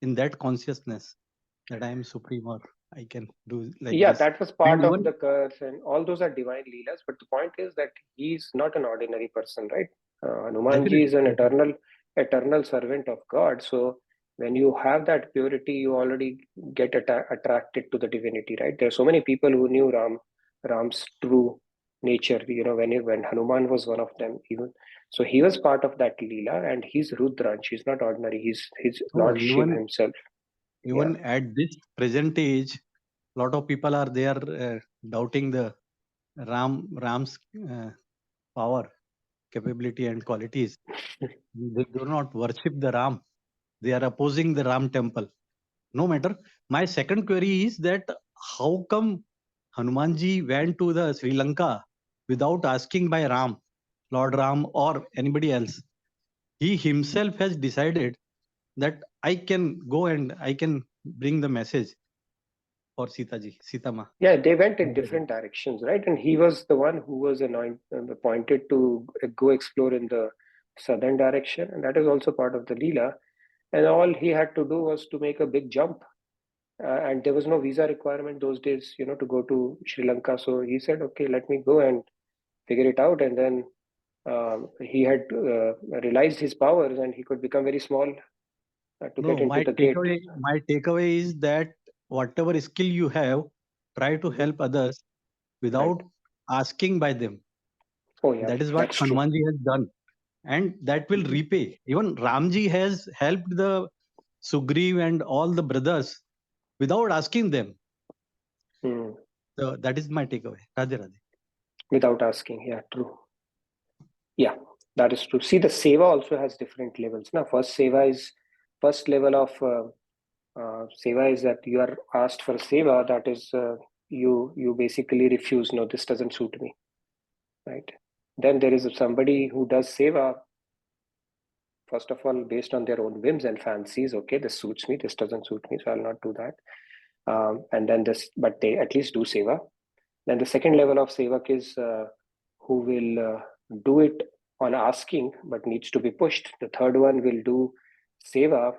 in that consciousness that I am supreme or I can do like Yeah, this. that was And part of even the curse, and all those are divine leelas. But the point is that he's not an ordinary person, right? Hanumanji is an definitely, eternal servant of God. So when you have that purity, you already get attracted to the divinity, right? There are so many people who knew Ram's true nature. You know, when Hanuman was one of them, even so, he was part of that leela, and he's Rudransh. He's not ordinary. He's no, Lord Shiv himself. even at this present age, lot of people are there doubting the Ram's power, capability, and qualities. They do not worship the Ram. They are opposing the Ram temple. No matter. My second query is that how come Hanumanji went to the Sri Lanka without asking by Ram, Lord Ram, or anybody else? He himself has decided that I can go and I can bring the message for Sita Ma. Yeah, they went in different directions, right? And he was the one who was appointed to go explore in the southern direction, and that is also part of the Leela. And all he had to do was to make a big jump, and there was no visa requirement those days, you know, to go to Sri Lanka. So he said, "Okay, let me go and figure it out." And then he had realized his powers, and he could become very small to No, get into the gate. my takeaway is that whatever skill you have, try to help others without asking by them. Oh yeah, That is what that's true. Hanumanji has done, and that will repay. Even Ramji has helped the Sugriv and all the brothers without asking them. So that is my takeaway. Radhe Radhe. Without asking, yeah, true. Yeah, that is true. See, the seva also has different levels. Now, first level of seva is that you are asked for seva. That is, you basically refuse. No, this doesn't suit me, right? Then there is somebody who does seva. First of all, based on their own whims and fancies. Okay, this suits me. This doesn't suit me, so I'll not do that. And then but they at least do seva. Then the second level of sevak is who will do it on asking but needs to be pushed. The third one will do seva,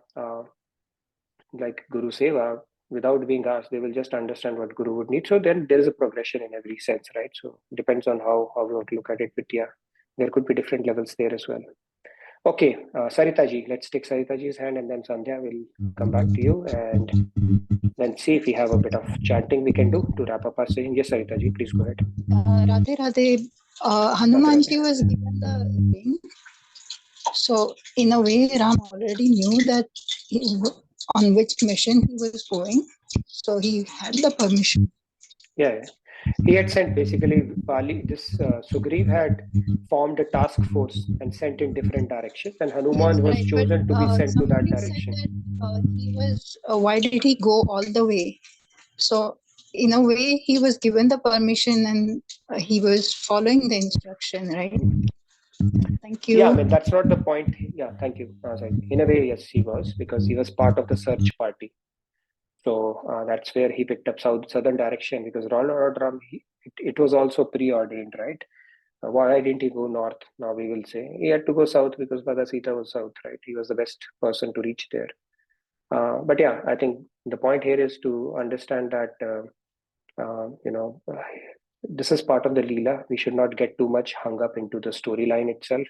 like Guru seva, without being asked. They will just understand what Guru would need. So then there is a progression in every sense, right? So depends on how we want to look at it. But yeah, there could be different levels there as well. Okay, Sarita ji, let's take Sarita ji's hand, and then Sandhya will come back to you, and then see if we have a bit of chanting we can do to wrap up our session. Yes, Sarita ji, please go ahead. Radhe Radhe. Hanumanji was given the ring. So in a way, Ram already knew that on which mission he was going. So he had the permission. Yeah. He had sent basically Sugriv had formed a task force and sent in different directions, and Hanuman was chosen to be sent to that direction. He was. Why did he go all the way? So in a way, he was given the permission and he was following the instruction, right? Thank you. Yeah, I mean that's not the point. Yeah, thank you. In a way, yes, he was, because he was part of the search party. So that's where he picked up southern direction, because Lord Ram, it was also preordained, right? Why didn't he go north? Now we will say he had to go south because Mother Sita was south, right? He was the best person to reach there. But yeah, I think the point here is to understand that this is part of the Leela. We should not get too much hung up into the storyline itself.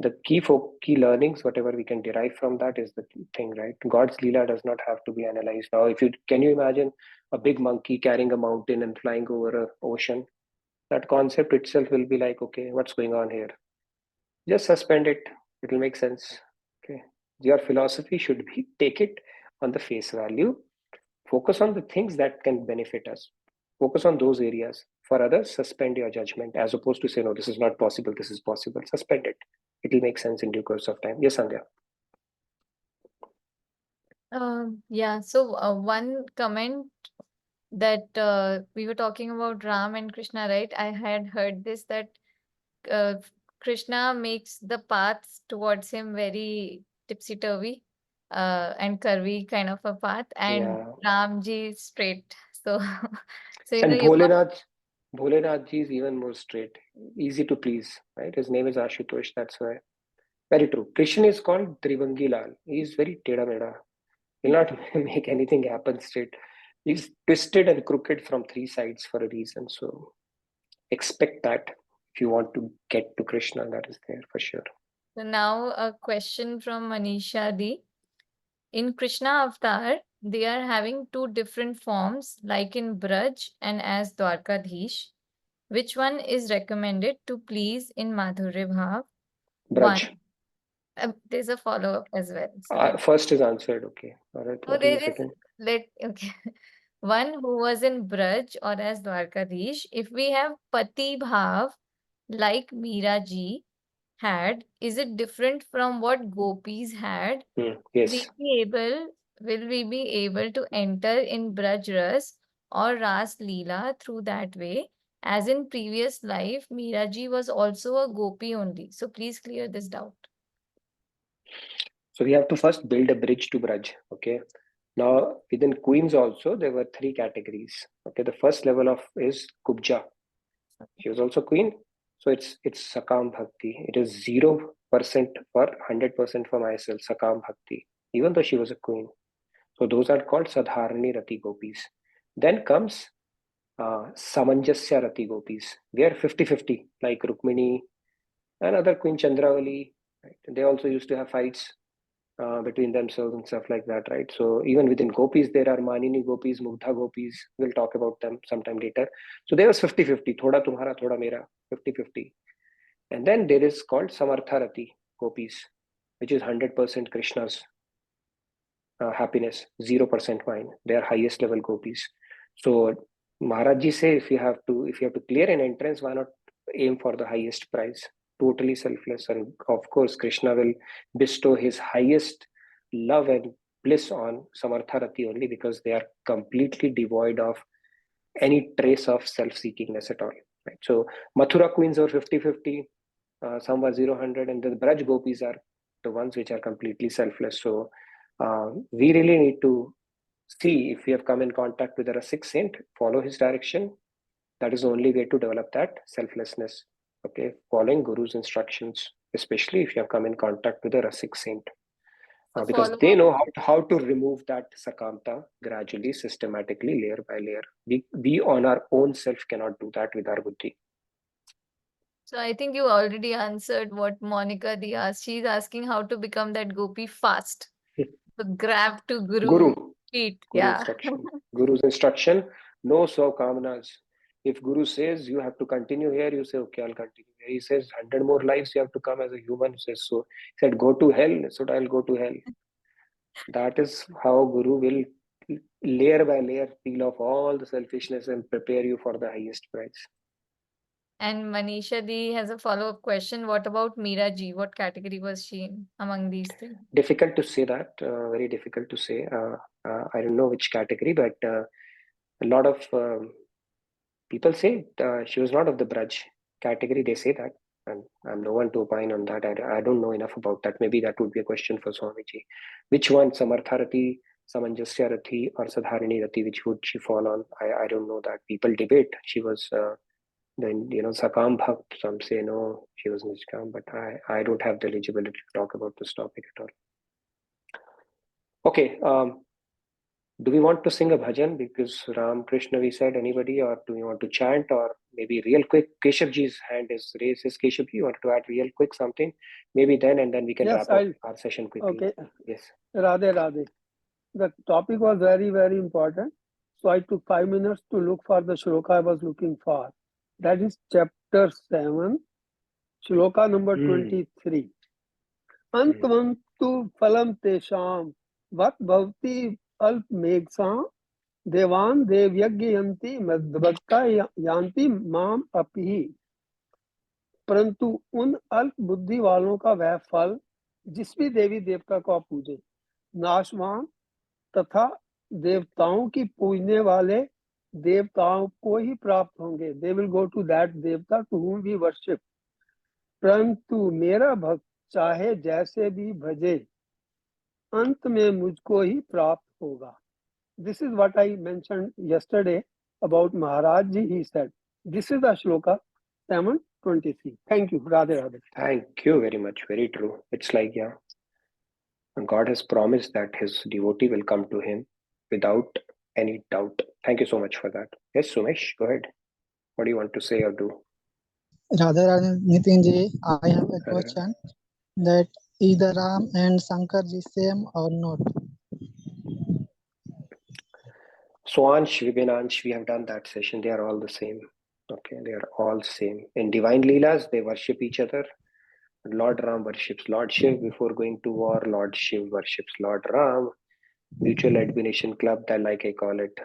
The key learnings, whatever we can derive from that, is the thing, right? God's Leela does not have to be analyzed. Now, can you imagine a big monkey carrying a mountain and flying over an ocean? That concept itself will be like, okay, what's going on here? Just suspend it. It will make sense. Okay. Your philosophy should be take it on the face value. Focus on the things that can benefit us. Focus on those areas. For others, suspend your judgment as opposed to say, no, this is not possible, this is possible. Suspend it. It will make sense in due course of time. Yes, Sandhya. Yeah, so one comment that we were talking about Ram and Krishna, right? I had heard this that Krishna makes the paths towards him very tipsy-turvy and curvy kind of a path, and Yeah. Ramji is straight. So, so And you Bholenath ji is even more straight, easy to please, right? His name is Ashutosh, that's why. Very true. Krishna is called Trivangi Lal. He is very teda meda. He'll not make anything happen straight. He's twisted and crooked from three sides for a reason. So expect that if you want to get to Krishna, that is there for sure. So now a question from Manisha D. In Krishna Avatar, they are having two different forms, like in Braj and as Dwarkadhish. Which one is recommended to please in Madhurya Bhav? Braj. There's a follow-up as well. So, First is answered. Okay. All right. so What there is the is second? okay. One who was in Braj or as Dwarkadhish. If we have Pati Bhav, like Meera ji had, is it different from what gopis had? Yes. Will we be able to enter in Braj Ras or Ras Leela through that way? As in previous life, Meera ji was also a gopi only. So please clear this doubt. So we have to first build a bridge to Braj. Okay. Now within queens also there were three categories. Okay. The first level of is Kubja. She was also queen. So it's Sakam Bhakti. It is 0% for 100% for myself, Sakam Bhakti, even though she was a queen. So those are called Sadharani Rati Gopis. Then comes Samanjasya Rati Gopis. They are 50-50, like Rukmini and other Queen Chandravali. Right? They also used to have fights between themselves and stuff like that, right? So even within Gopis, there are Manini Gopis, Mugdha Gopis. We'll talk about them sometime later. So there was 50-50, thoda tumhara, thoda mera, 50-50. And then there is called Samartharati Gopis, which is 100% Krishna's happiness, 0% mine. They are highest level Gopis. So Maharaj ji say if you have to clear an entrance, why not aim for the highest prize? Totally selfless, and of course Krishna will bestow his highest love and bliss on Samartharati only, because they are completely devoid of any trace of self-seekingness at all. Right? So Mathura queens are 50-50, some were 0-100, and the Braj gopis are the ones which are completely selfless. So we really need to see if we have come in contact with a Rasik saint, follow his direction. That is the only way to develop that selflessness. Okay, following Guru's instructions, especially if you have come in contact with a Rasik saint, because they know how to remove that sakamta gradually, systematically, layer by layer. We on our own self cannot do that with our buddhi. So I think you already answered what Monica D asked. She's asking how to become that gopi fast. So grab to Guru feet. Yeah. Guru's instruction, no so kamanas. If Guru says you have to continue here, you say, okay, I'll continue. He says 100 more lives you have to come as a human, says so. He said, go to hell, so I'll go to hell. That is how Guru will layer by layer peel off all the selfishness and prepare you for the highest prize. And Manisha D has a follow-up question. What about Meera ji? What category was she in among these three? Difficult to say that. Very difficult to say. I don't know which category, but a lot of people say she was not of the Braj category. They say that, and I'm no one to opine on that. I don't know enough about that. Maybe that would be a question for Swamiji. Which one, Samartharati, Samanjasya Rati, or Sadharani Rati? Which would she fall on? I don't know that. People debate. She was. Then Sakam Bhakt, some say no, she was Nishkam, but I don't have the eligibility to talk about this topic at all. Okay, do we want to sing a bhajan? Because Ram Krishna we said, anybody, or do we want to chant, or maybe real quick? Keshavji's hand is raised. Is Keshavji, you want to add real quick something? Maybe then, and then we can wrap up our session quickly. Okay. Yes. Radhe Radhe. The topic was very, very important. So I took 5 minutes to look for the shloka I was looking for. That is chapter 7, shloka number 23. Antvantu phalam tesham vat bhavti alp meghsam देवान देवयज्ञ यंती मद्भक्ता यान्ति माम अपि। परंतु उन अल्प बुद्धि वालों का वह फल जिस भी देवी देवता को आप पूजे नाशवान तथा देवताओं की पूजने वाले देवताओं को ही प्राप्त होंगे। They will go to that देवता टू whom we worship। परंतु मेरा भक्त चाहे जैसे भी भजे अंत में मुझको ही प्राप्त होगा। This is what I mentioned yesterday about Maharaj ji. He said, this is the shloka 723. Thank you. Radhe Radhe. Thank you very much. Very true. It's like, yeah, God has promised that his devotee will come to him without any doubt. Thank you so much for that. Yes, Sumesh, go ahead. What do you want to say or do? Radha Radha Nitin ji, I have a question that either Ram and Shankar ji same or not? Swansh, Vibinansh, we have done that session. They are all the same. Okay, they are all same. In divine Leelas, they worship each other. Lord Ram worships Lord Shiv before going to war. Lord Shiv worships Lord Ram. Mutual admiration club, that like I call it.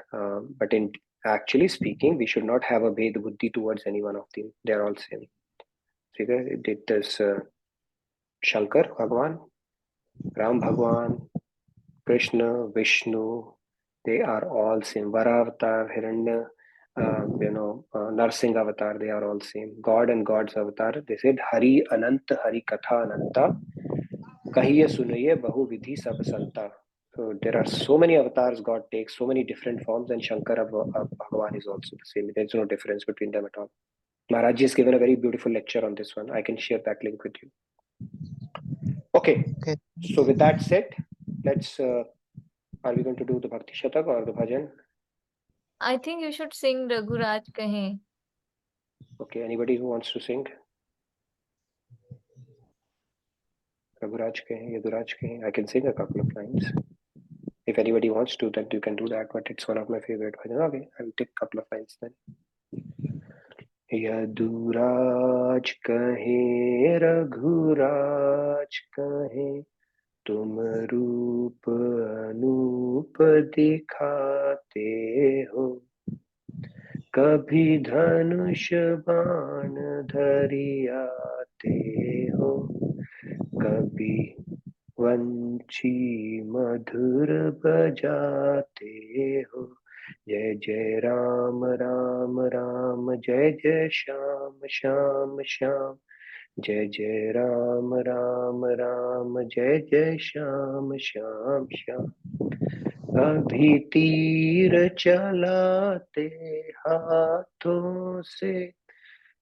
But in actually speaking, we should not have a Bhed Buddhi towards any one of them. They are all same. See, it is Shankar Bhagwan, Ram Bhagwan, Krishna, Vishnu. They are all same. Varavatar, Hiranya, Narsingh Avatar, they are all same. God and God's avatar. They said Hari Ananta, Hari Katha Ananta, Kahiye Sunaye Bahu Vidhi Sab Santa. So there are so many avatars God takes, so many different forms, and Shankara Bhagavan is also the same. There's no difference between them at all. Maharaj has given a very beautiful lecture on this one. I can share that link with you. Okay. So with that said, let's. Are we going to do the Bhakti Shatak or the Bhajan? I think you should sing Raghuraj Kahe. Okay. Anybody who wants to sing? Raghuraj Kahe, Yaduraj Kahe. I can sing a couple of lines. If anybody wants to, then you can do that. But it's one of my favorite bhajan. Okay, I'll take a couple of lines then. Yaduraj कहे रघुराज कहे तुम रूप अनूप दिखाते हो कभी धनुष बाण धरि आते हो कभी वंशी मधुर बजाते हो जय जय राम राम राम जय जय श्याम श्याम श्याम जय जय राम राम राम जय जय श्याम श्याम श्याम अभी तीर चलाते हाथों से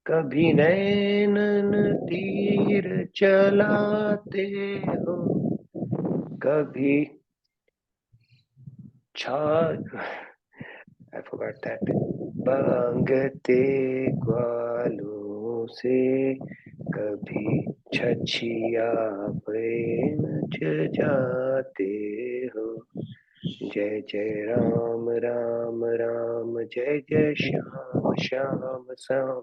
कभी नैनन तीर चलाते हो कभी I forgot that. बांगते ग्वालों से कभी छछिया प्रेम जाते हो जय जय राम राम राम जय जय Shyam Shyam Shyam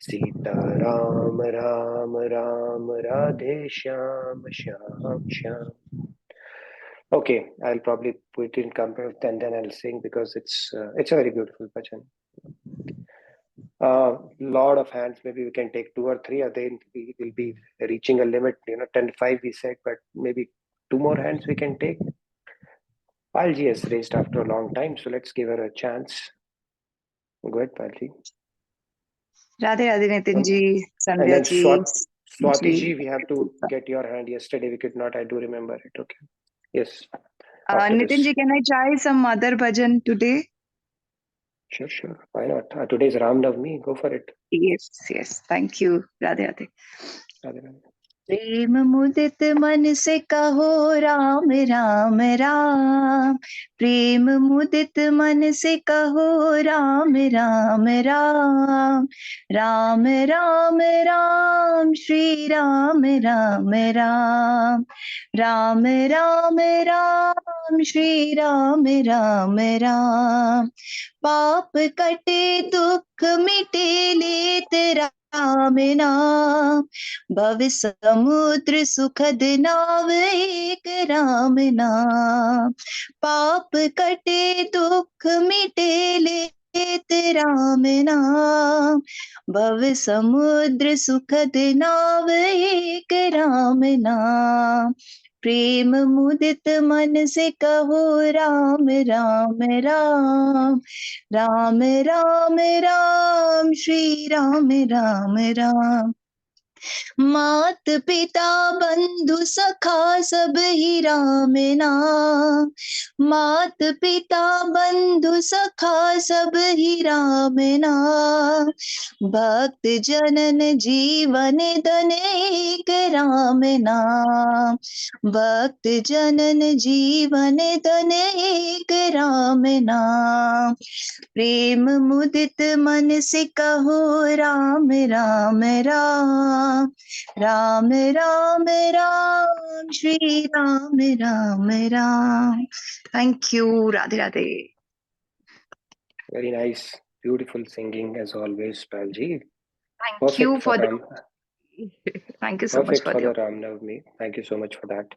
Sita Ram Ram Ram Radhe Shyam Shyam Shyam. Okay, I'll probably put it in compare and then I'll sing because it's a very beautiful bhajan. Lot of hands, maybe we can take 2 or 3, or then we will be reaching a limit, 10-5 we said, but maybe 2 more hands we can take. Palji has raised after a long time, so let's give her a chance. Go ahead, Palji. Radhe Radhe Nitin ji, And Sandhya then ji, Swati ji, we have to get your hand. Yesterday we could not, I do remember it. Okay. Yes. Nitin ji, can I try some other bhajan today? Sure. Why not? Today's Ram Navami. Go for it. Yes. Thank you. Radhe Radhe. Radhe Radhe. प्रेम मुदित मन से कहो राम राम राम प्रेम मुदित मन से कहो राम राम राम राम राम राम श्री राम राम राम राम राम राम श्री राम राम राम पाप कटे दुख मिटे लेत राम नाम, भव समुद्र सुखद नाव एक राम नाम, पाप कटे दुख मिटे लेत राम नाम, भव समुद्र सुखद नाव एक राम नाम, प्रेम मुदित मन से कहो राम राम राम, राम राम राम, श्री राम राम राम, मात पिता बंधु सखा सब ही राम नाम, मात पिता बंधु सखा सब ही राम नाम, भक्त जनन जीवन धन एक राम नाम, भक्त जनन जीवन धन एक राम नाम, प्रेम मुदित मन से कहो Ram Ram Ram, Ram Ram Ram, Shri Ram Ram Ram. Thank you. Radhe Radhe. Very nice. Beautiful singing as always, Palji. Thank you for the. Ram. Thank you so much Perfect for for the the. Ram Navami. Thank you so much for that.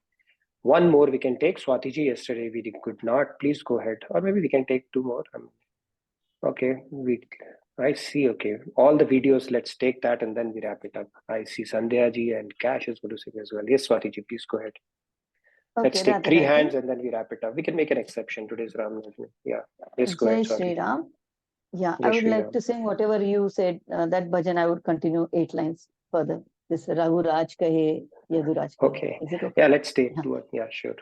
One more we can take. Swati ji, yesterday we could not. Please go ahead. Or maybe we can take two more. Okay. I see. Okay. All the videos, let's take that and then we wrap it up. I see Sandhya ji and Cash is going to sing as well. Yes, Swati ji, please go ahead. Let's Okay, take Radhe three Radhe. hands and then we wrap it up. We can make an exception. Today's Ram Navami. Yeah. Yes, go ahead, Jai Swati. Shri Ram. Yeah, Jai I would Shri like Ram. to sing whatever you said, that bhajan. I would continue 8 lines further. This Raghu Raj kahe, Yaduraj kahe. Okay. Is it okay? Yeah, let's take Yeah. two. Yeah, sure.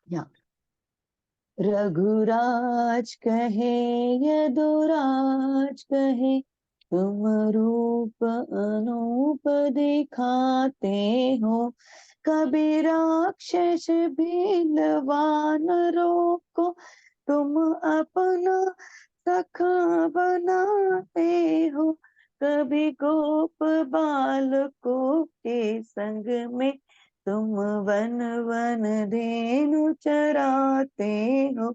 Yeah. Raghuraj कहे यदुराज कहे, तुम रूप अनूप दिखाते हो, कभी राक्षस भीलवानरों को तुम अपना सखा बनाते हो, कभी गोप बालकों के संग में तुम वन वन धेनु चराते हो,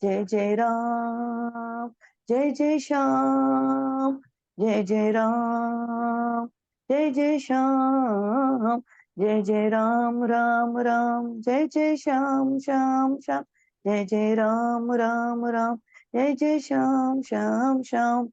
जय जय राम, जय जय श्याम, जय जय राम, जय जय श्याम, जय जय राम राम राम, जय जय श्याम श्याम श्याम, जय जय राम राम राम, जय जय श्याम श्याम श्याम,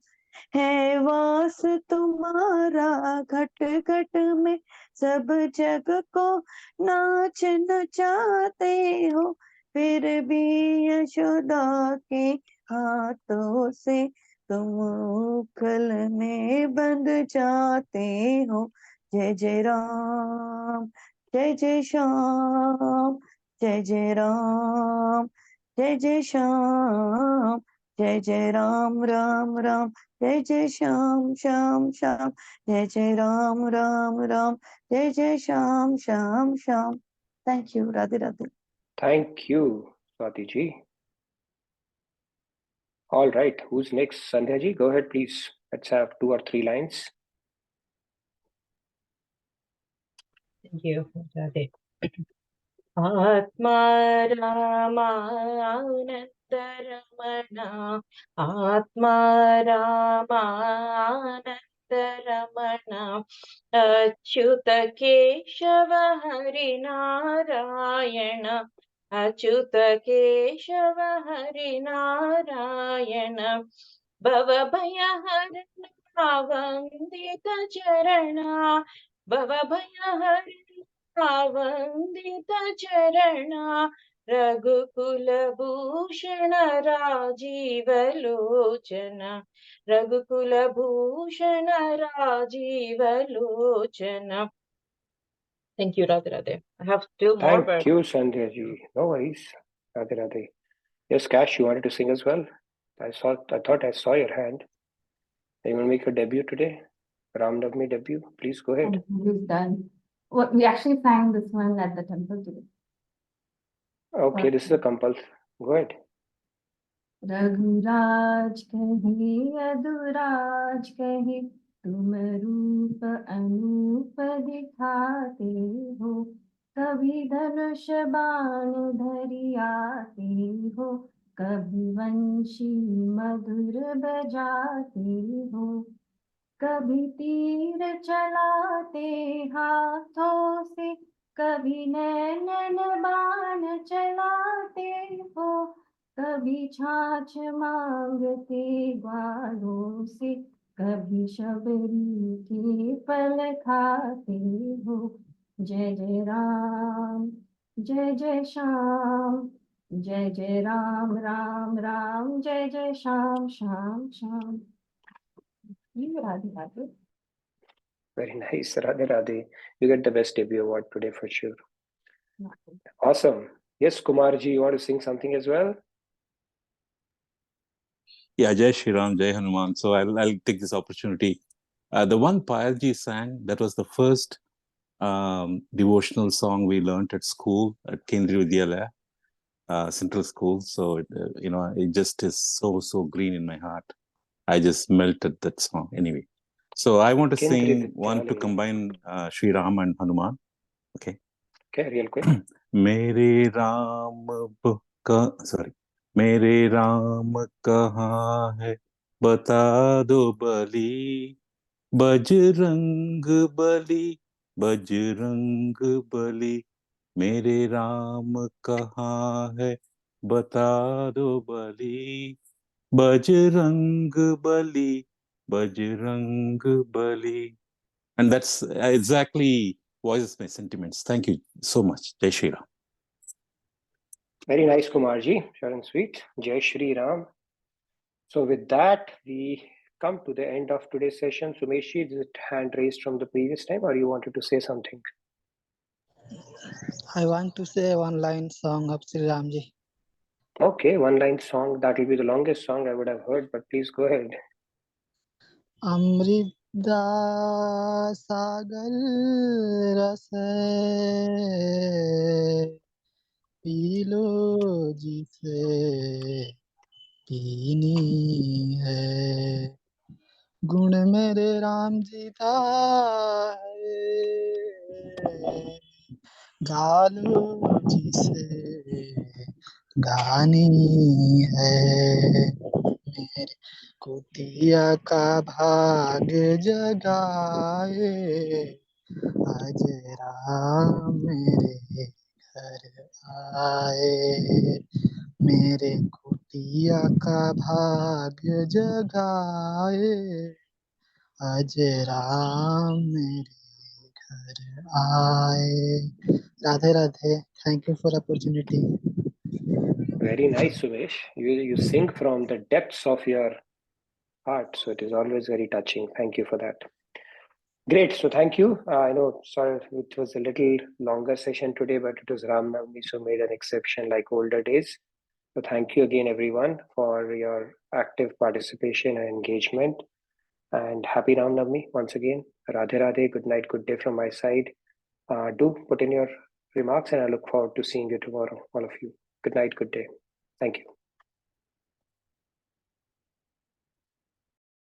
है वास तुम्हारा घट घट में, सब जग को नाच नचाते हो, फिर भी यशोदा के हाथों से तुम उखल में बंध जाते हो, जय जय राम, जय जय श्याम, जय जय राम, जय जय श्याम, जय जय राम राम राम, जय जय श्याम श्याम श्याम, जय जय राम राम राम, जय जय Shyam Shyam Shyam. Thank you. Radhe Radhe. Thank you, Swati ji. All right. Who's next? Sandhya ji, go ahead, please. Let's have 2 or 3 lines. Thank you, Radhe. आत्मा रामानंद रमणा, आत्मा रामानंद रमणा, अच्युत केशव हरि नारायण, अच्युत केशव हरि नारायण, भव भय हरण वंदित चरणा, भव भय हरण वंदित चरणा, रघुकुल भूषण राजीव लोचन, रघुकुल Bhushan Rajiv Lochan. Thank you, Radhe Radhe. I have still more, Thank but you, Sandhya ji. No worries. Radhe Radhe. Yes, Cash, you wanted to sing as well? I thought I saw your hand. You want to make your debut today? Ram Navami debut? Please go ahead. We've done. Well, we actually sang this one at the temple today. Okay, this is a compulsion. Go ahead. Raghuraj कहे यदुराज कहे, तुम रूप अनूप दिखाते हो, कभी धनुष बाण धरि आते हो, कभी वंशी मधुर बजाते हो, कभी तीर चलाते हाथों से, कभी नैनन बाण चलाते हो, कभी छाछ मांगते ग्वालों से, कभी शबरी के फल खाते हो। जय जय राम, जय जय श्याम, जय जय राम राम राम, जय जय Shyam Shyam Shyam. Radhe Radhe. Very nice. Radhe Radhe. You get the best debut award today for sure. Awesome. Yes, Kumarji, you want to sing something as well? Yeah, Jai Shri Ram, Jai Hanuman. So I'll take this opportunity. The one Payalji sang, that was the first devotional song we learned at school at Kendriya Vidyalaya, Central School. So it just is so green in my heart. I just melted that song anyway. So I want to sing one to combine Shri Ram and Hanuman. Okay. Okay, real quick. मेरे राम कहाँ है बता दो बली, बजरंग बली, बजरंग बली। मेरे राम कहाँ है बता दो बली, Bajrang Bali, Bajrang Bali. And that's exactly voices my sentiments. Thank you so much. Jai Shri Ram. Very nice, Kumarji. Short and sweet. Jai Shri Ram. So with that, we come to the end of today's session. Sumeshji, is it hand raised from the previous time, or you wanted to say something? I want to say one line song of Sri Ramji. Okay, one line song. That will be the longest song I would have heard, but please go ahead. Amrita सागर रस P low जिसे पीनी है, गुण मेरे राम जी का है, गा लो जिसे गानी है। मेरे कुटिया का भाग जगाए, आज राम मेरे घर आए। मेरे कुटिया का भाग जगाए, आज राम मेरे घर आए। Radhe Radhe. Thank you for opportunity. Very nice, Sumesh. You sing from the depths of your heart, so it is always very touching. Thank you for that. Great. So thank you. I know, sorry, it was a little longer session today, but it was Ram Navami, so made an exception like older days. So thank you again, everyone, for your active participation and engagement. And happy Ram Navami once again. Radhe Radhe. Good night, good day from my side. Do put in your remarks, and I look forward to seeing you tomorrow, all of you. Good night, good day. Thank you.